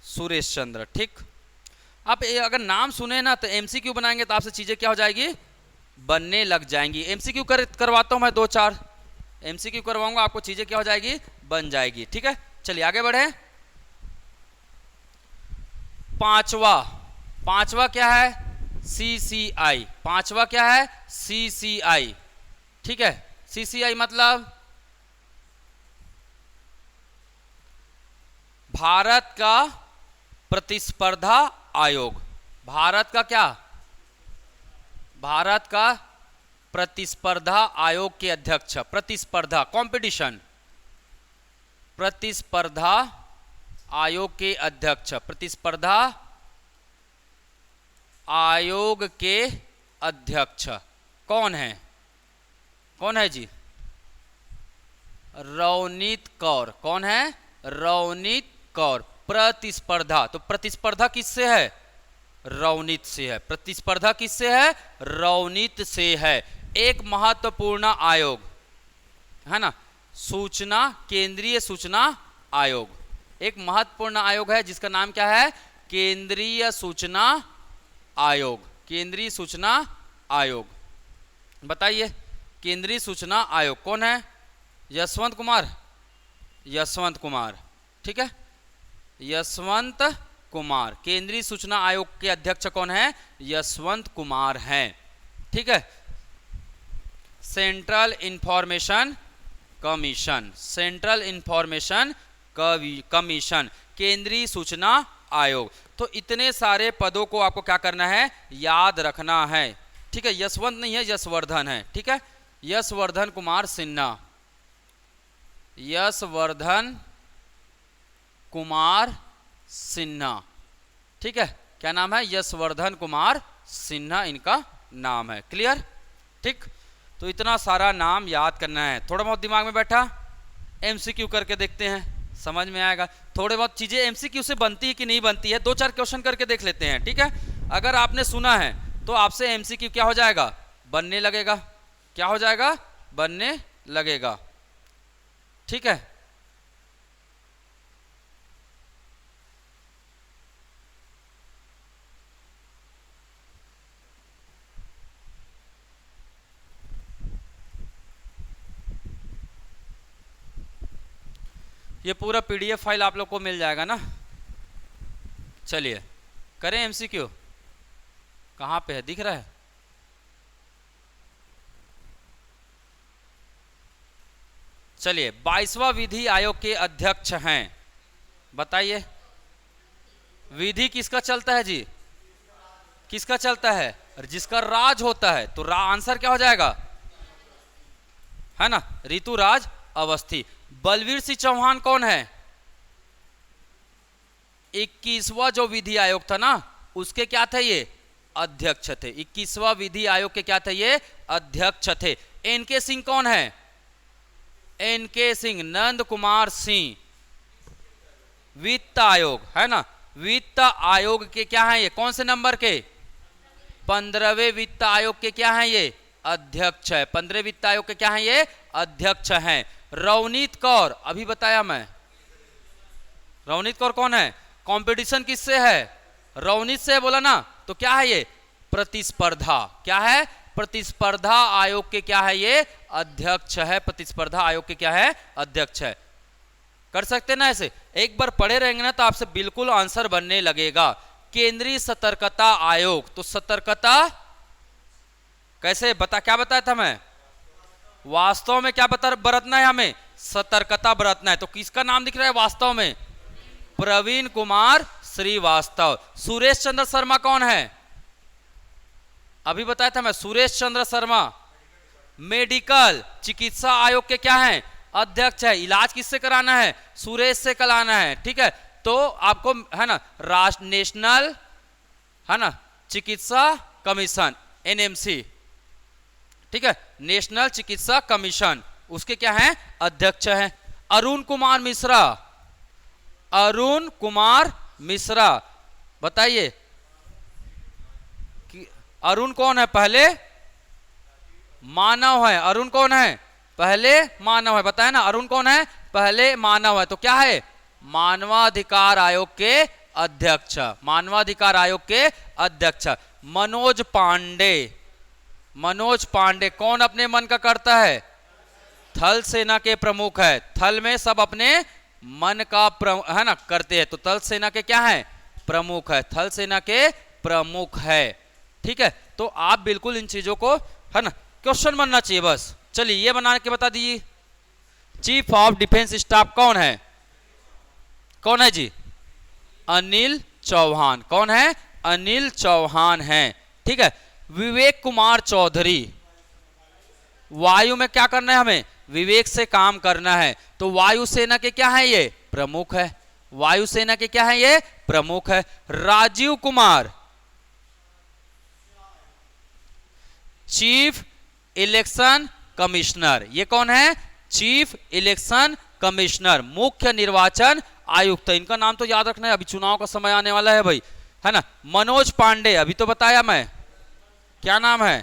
S1: सुरेश चंद्र। ठीक, आप अगर नाम सुने ना तो एमसीक्यू बनाएंगे तो आपसे चीजें क्या हो जाएगी? बनने लग जाएंगी। एमसीक्यू करवाता हूं मैं 2-4 एमसीक्यू करवाऊंगा, आपको चीजें क्या हो जाएगी? बन जाएगी। ठीक है, चलिए आगे बढ़े। पांचवा क्या है? सीसीआई। पांचवा क्या है? सीसीआई। ठीक है, सीसीआई मतलब भारत का प्रतिस्पर्धा आयोग। भारत का क्या? भारत का प्रतिस्पर्धा आयोग के अध्यक्ष। प्रतिस्पर्धा, कंपटीशन, प्रतिस्पर्धा आयोग के अध्यक्ष। प्रतिस्पर्धा आयोग के अध्यक्ष कौन है? कौन है जी? रवनीत कौर। कौन है? रवनीत कौर। प्रतिस्पर्धा, तो प्रतिस्पर्धा किससे है? रवनीत से है। प्रतिस्पर्धा किससे है? रवनीत से है। एक महत्वपूर्ण आयोग है ना, सूचना, केंद्रीय सूचना आयोग। एक महत्वपूर्ण आयोग है जिसका नाम क्या है? केंद्रीय सूचना आयोग। केंद्रीय सूचना आयोग। बताइए, केंद्रीय सूचना आयोग कौन है? यशवंत कुमार। यशवंत कुमार, ठीक है, यशवंत कुमार। केंद्रीय सूचना आयोग के अध्यक्ष कौन है? यशवंत कुमार हैं। ठीक है, central information commission. Central information commission, केंद्रीय सूचना आयोग। तो इतने सारे पदों को आपको क्या करना है? याद रखना है। ठीक है, यशवंत नहीं है, यशवर्धन है। ठीक है, यशवर्धन कुमार सिन्हा। यशवर्धन कुमार सिन्हा। ठीक है, क्या नाम है? यशवर्धन कुमार सिन्हा इनका नाम है। क्लियर? ठीक, तो इतना सारा नाम याद करना है। थोड़ा बहुत दिमाग में बैठा? एमसीक्यू करके देखते हैं, समझ में आएगा। थोड़े बहुत चीजें एमसीक्यू से बनती है कि नहीं बनती है, 2-4 क्वेश्चन करके देख लेते हैं। ठीक है, अगर आपने सुना है तो आपसे एमसीक्यू क्या हो जाएगा? बनने लगेगा। क्या हो जाएगा? बनने लगेगा। ठीक है, ये पूरा पीडीएफ फाइल आप लोग को मिल जाएगा ना। चलिए करें एमसीक्यू। कहाँ पे है? दिख रहा है? चलिए, 22वां विधि आयोग के अध्यक्ष हैं, बताइए। विधि किसका चलता है जी? किसका चलता है? जिसका राज होता है। तो आंसर क्या हो जाएगा? है ना, ऋतुराज अवस्थी। बलवीर सिंह चौहान कौन है? 21वां जो विधि आयोग था ना, उसके क्या थे? ये अध्यक्ष थे। 21वां विधि आयोग के क्या थे? ये अध्यक्ष थे। एनके सिंह कौन है? एनके सिंह, नंद कुमार सिंह, वित्त आयोग, है ना, वित्त आयोग के क्या है? ये कौन से नंबर के? 15वें वित्त आयोग के क्या है? ये अध्यक्ष है। 15वें वित्त आयोग के क्या है? ये अध्यक्ष हैं। रवनीत कौर, अभी बताया मैं। रवनीत कौर कौन है? कंपटीशन किससे है? रवनीत से बोला ना, तो क्या है ये? प्रतिस्पर्धा। क्या है? प्रतिस्पर्धा आयोग के क्या है? ये अध्यक्ष है। प्रतिस्पर्धा आयोग के क्या है? अध्यक्ष है। कर सकते ना ऐसे? एक बार पढ़े रहेंगे ना तो आपसे बिल्कुल आंसर बनने लगेगा। केंद्रीय सतर्कता आयोग, तो सतर्कता कैसे क्या बताया था मैं? वास्तव में क्या बरतना है? हमें सतर्कता बरतना है। तो किसका नाम दिख रहा है वास्तव में? प्रवीण कुमार श्रीवास्तव। सुरेश चंद्र शर्मा कौन है? अभी बताया था मैं, सुरेश चंद्र शर्मा मेडिकल चिकित्सा आयोग के क्या हैं? अध्यक्ष है। इलाज किससे कराना है? सुरेश से कराना है। ठीक है, तो आपको है ना नेशनल, है ना, चिकित्सा कमीशन, एनएमसी। ठीक है, नेशनल चिकित्सा कमीशन, उसके क्या हैं? अध्यक्ष हैं। अरुण कुमार मिश्रा, अरुण कुमार मिश्रा, बताइए कि अरुण कौन है? पहले मानव है। अरुण कौन है? पहले मानव है। बताया ना, अरुण कौन है? पहले मानव है। तो क्या है? मानवाधिकार आयोग के अध्यक्ष। मानवाधिकार आयोग के अध्यक्ष। मनोज पांडे, मनोज पांडे कौन अपने मन का करता है? थल सेना के प्रमुख है। थल में सब अपने मन का है ना करते हैं, तो थल सेना के क्या है? प्रमुख है। थल सेना के प्रमुख है। ठीक है, तो आप बिल्कुल इन चीजों को, है ना, क्वेश्चन बनना चाहिए बस। चलिए ये बना के बता दीजिए। चीफ ऑफ डिफेंस स्टाफ कौन है? कौन है जी? अनिल चौहान। कौन है? अनिल चौहान है। ठीक है, विवेक कुमार चौधरी, वायु में क्या करना है हमें? विवेक से काम करना है। तो वायुसेना के क्या है? ये प्रमुख है। वायुसेना के क्या है? ये प्रमुख है। Rajiv Kumar, chief election commissioner, ये कौन है? चीफ इलेक्शन कमिश्नर, मुख्य निर्वाचन आयुक्त। इनका नाम तो याद रखना है, अभी चुनाव का समय आने वाला है भाई, है ना। मनोज पांडे, अभी तो बताया मैं, क्या नाम है?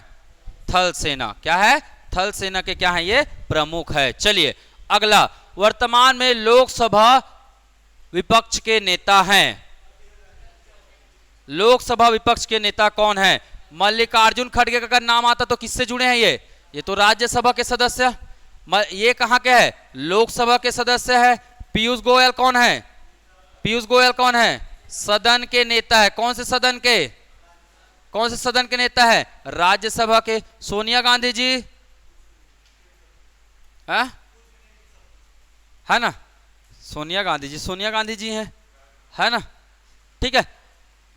S1: थल सेना। क्या है? थल सेना के क्या है? ये प्रमुख है। चलिए अगला, वर्तमान में लोकसभा विपक्ष के नेता हैं। लोकसभा विपक्ष के नेता कौन है? मल्लिकार्जुन खड़गे का अगर नाम आता तो किससे जुड़े हैं? ये तो राज्यसभा के सदस्य। ये कहां के है? लोकसभा के सदस्य है। पीयूष गोयल कौन है? पीयूष गोयल कौन है? सदन के नेता है। कौन से सदन के? कौन से सदन के नेता है? राज्यसभा के। सोनिया गांधी जी है ना, सोनिया गांधी जी, सोनिया गांधी जी हैं, है ना। ठीक है,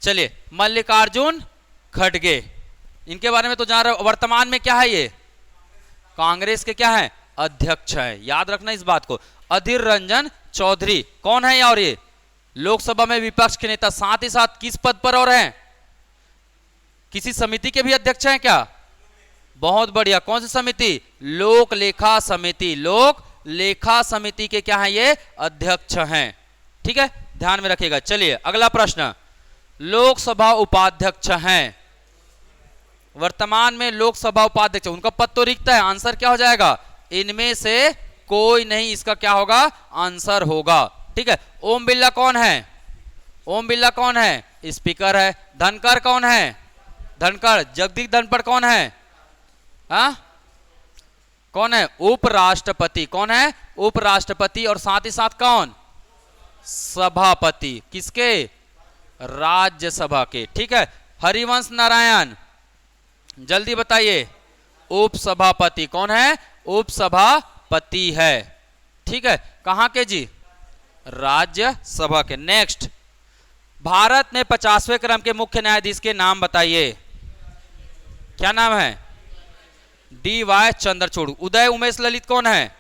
S1: चलिए मल्लिकार्जुन खड़गे, इनके बारे में तो जान रहे। वर्तमान में क्या है? ये कांग्रेस के क्या है? अध्यक्ष है। याद रखना इस बात को। अधीर रंजन चौधरी कौन है? और ये लोकसभा में विपक्ष के नेता, साथ ही साथ किस पद पर और हैं? किसी समिति के भी अध्यक्ष हैं क्या? बहुत बढ़िया। कौन सी समिति? लोक लेखा समिति। लोक लेखा समिति के क्या हैं ये? अध्यक्ष हैं। ठीक है, ध्यान में रखिएगा। चलिए अगला प्रश्न, लोकसभा उपाध्यक्ष हैं, वर्तमान में लोकसभा उपाध्यक्ष, उनका पद तो रिक्त है, आंसर क्या हो जाएगा? इनमें से कोई नहीं, इसका क्या होगा? आंसर होगा। ठीक है, ओम बिरला कौन है? ओम बिरला कौन है? स्पीकर है। धनखड़ कौन है? धनखड़। जगदीप धनखड़ कौन है? हाँ, कौन है? उपराष्ट्रपति। कौन है? उपराष्ट्रपति। और साथ ही साथ कौन? सभापति। किसके? राज्यसभा के। ठीक है, हरिवंश नारायण, जल्दी बताइए। उपसभापति। कौन है? उपसभापति है। ठीक है, कहां के जी? राज्यसभा के। नेक्स्ट, भारत में 50वें क्रम के मुख्य न्यायाधीश के नाम बताइए। क्या नाम है? DY चंद्रचूड़। उदय उमेश ललित कौन है?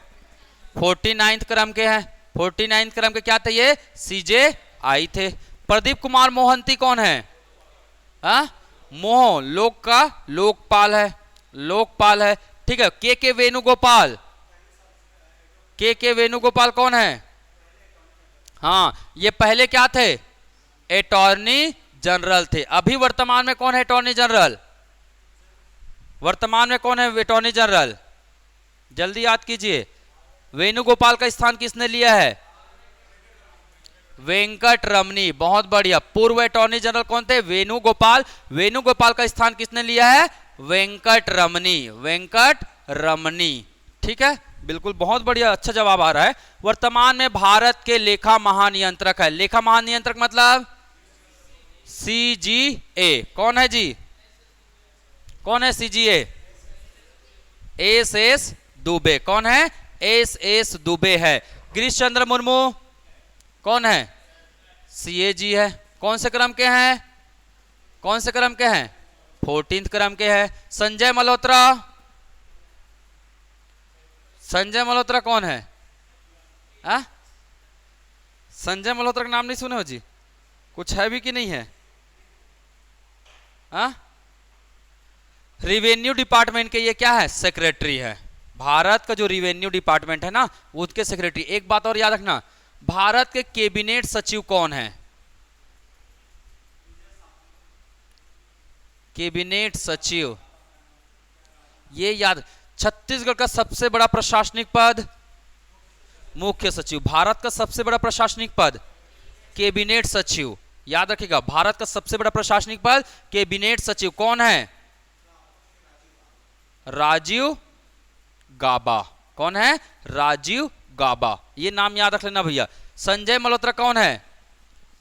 S1: 49th क्रम के हैं। 49th क्रम के क्या थे ये? CJI थे। प्रदीप कुमार मोहंती कौन है? मोह, लोक का लोकपाल है। लोकपाल है। ठीक है, के वेणुगोपाल। के वेणुगोपाल कौन है? हाँ, ये पहले क्या थे? अटॉर्नी जनरल थे। अभी वर्तमान में कौन है अटॉर्नी जनरल? वर्तमान में कौन है अटॉर्नी जनरल? जल्दी याद कीजिए। वेणुगोपाल का स्थान किसने लिया है? वेंकट रमनी। बहुत बढ़िया। पूर्व अटॉर्नी जनरल कौन थे? वेणुगोपाल। वेणुगोपाल का स्थान किसने लिया है? वेंकट रमनी। वेंकट रमनी। ठीक है, बिल्कुल, बहुत बढ़िया, अच्छा जवाब आ रहा है। वर्तमान में भारत के लेखा महानियंत्रक है। लेखा महानियंत्रक मतलब CGA। कौन है जी? कौन है CGA? SS दुबे। कौन है? SS दुबे है। गिरीश चंद्र मुर्मू कौन है? CAG है। कौन से क्रम के हैं? कौन से क्रम के हैं? 14th क्रम के हैं। संजय मल्होत्रा। संजय मल्होत्रा कौन है? संजय मल्होत्रा का नाम नहीं सुने हो जी? कुछ है भी कि नहीं है? रिवेन्यू डिपार्टमेंट के ये क्या है? सेक्रेटरी है। भारत का जो रिवेन्यू डिपार्टमेंट है ना, उसके सेक्रेटरी। एक बात और याद रखना, भारत के कैबिनेट सचिव कौन है? कैबिनेट सचिव, ये याद। छत्तीसगढ़ का सबसे बड़ा प्रशासनिक पद? मुख्य सचिव। भारत का सबसे बड़ा प्रशासनिक पद? कैबिनेट सचिव। याद रखिएगा, भारत का सबसे बड़ा प्रशासनिक पद कैबिनेट सचिव। कौन है? राजीव गाबा। कौन है? राजीव गाबा। ये नाम याद रख लेना भैया। संजय मल्होत्रा कौन है?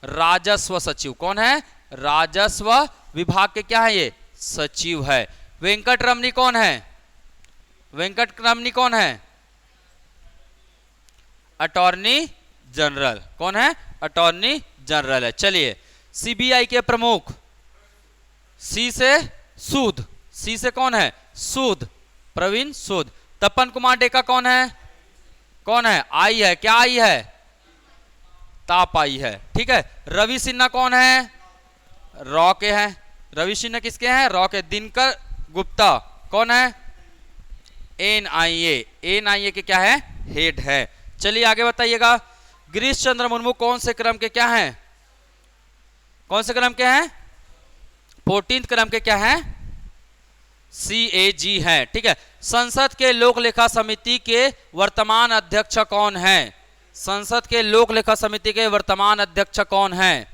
S1: राजस्व सचिव। कौन है? राजस्व विभाग के क्या है ये? सचिव है। वेंकट रमनी कौन है? वेंकट रमनी कौन है? Attorney general. कौन है? अटॉर्नी जनरल है। चलिए, CBI के प्रमुख, C से सूद। C से कौन है? सूद, प्रवीण सूद। तपन कुमार डेका कौन है? कौन है? आई है। क्या आई है? ताप आई है। ठीक है, रवि सिन्हा कौन है? रॉ के हैं। रवि सिन्हा किसके हैं? रॉ के। दिनकर गुप्ता कौन है? NIA। NIA के क्या है? हेड है। चलिए आगे बताइएगा। गिरीश चंद्र मुर्मू कौन से क्रम के क्या हैं? कौन से क्रम के हैं? 14th क्रम के क्या हैं? CAG हैं। ठीक है, संसद के लोक लेखा समिति के वर्तमान अध्यक्ष कौन हैं? संसद के लोक लेखा समिति के वर्तमान अध्यक्ष कौन हैं?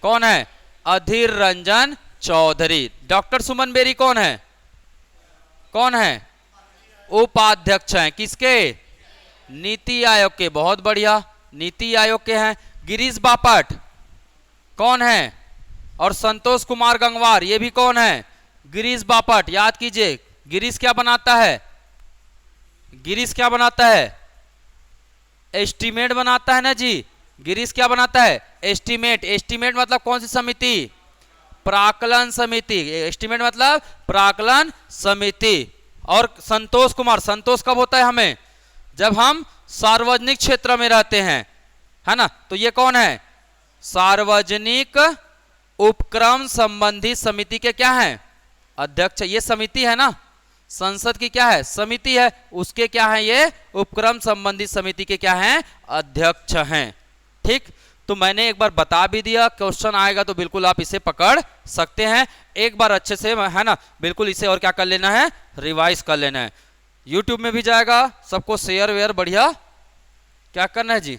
S1: कौन है? अधीर रंजन चौधरी। डॉक्टर सुमन बेरी कौन है? कौन है? उपाध्यक्ष हैं। किसके? नीति आयोग के। बहुत बढ़िया, नीति आयोग के हैं। गिरीश बापट कौन है? और संतोष कुमार गंगवार, ये भी कौन है? गिरीश बापट। याद कीजिए, गिरीश क्या बनाता है? गिरीश क्या बनाता है? एस्टीमेट बनाता है ना जी। गिरीश क्या बनाता है? एस्टीमेट। एस्टीमेट मतलब कौन सी समिति? प्राकलन समिति। एस्टीमेट मतलब प्राकलन समिति। और संतोष कुमार, संतोष कब होता है हमें? जब हम सार्वजनिक क्षेत्र में रहते हैं, है ना। तो ये कौन है? सार्वजनिक उपक्रम संबंधी समिति के क्या हैं? अध्यक्ष। ये समिति है ना, संसद की क्या है? समिति है, उसके क्या है? ये उपक्रम संबंधी समिति के क्या हैं? अध्यक्ष हैं। ठीक, तो मैंने एक बार बता भी दिया, क्वेश्चन आएगा तो बिल्कुल आप इसे पकड़ सकते हैं। एक बार अच्छे से है ना, बिल्कुल इसे और क्या कर लेना है? रिवाइज कर लेना है। यूट्यूब में भी जाएगा, सबको शेयर वेयर बढ़िया क्या करना है जी।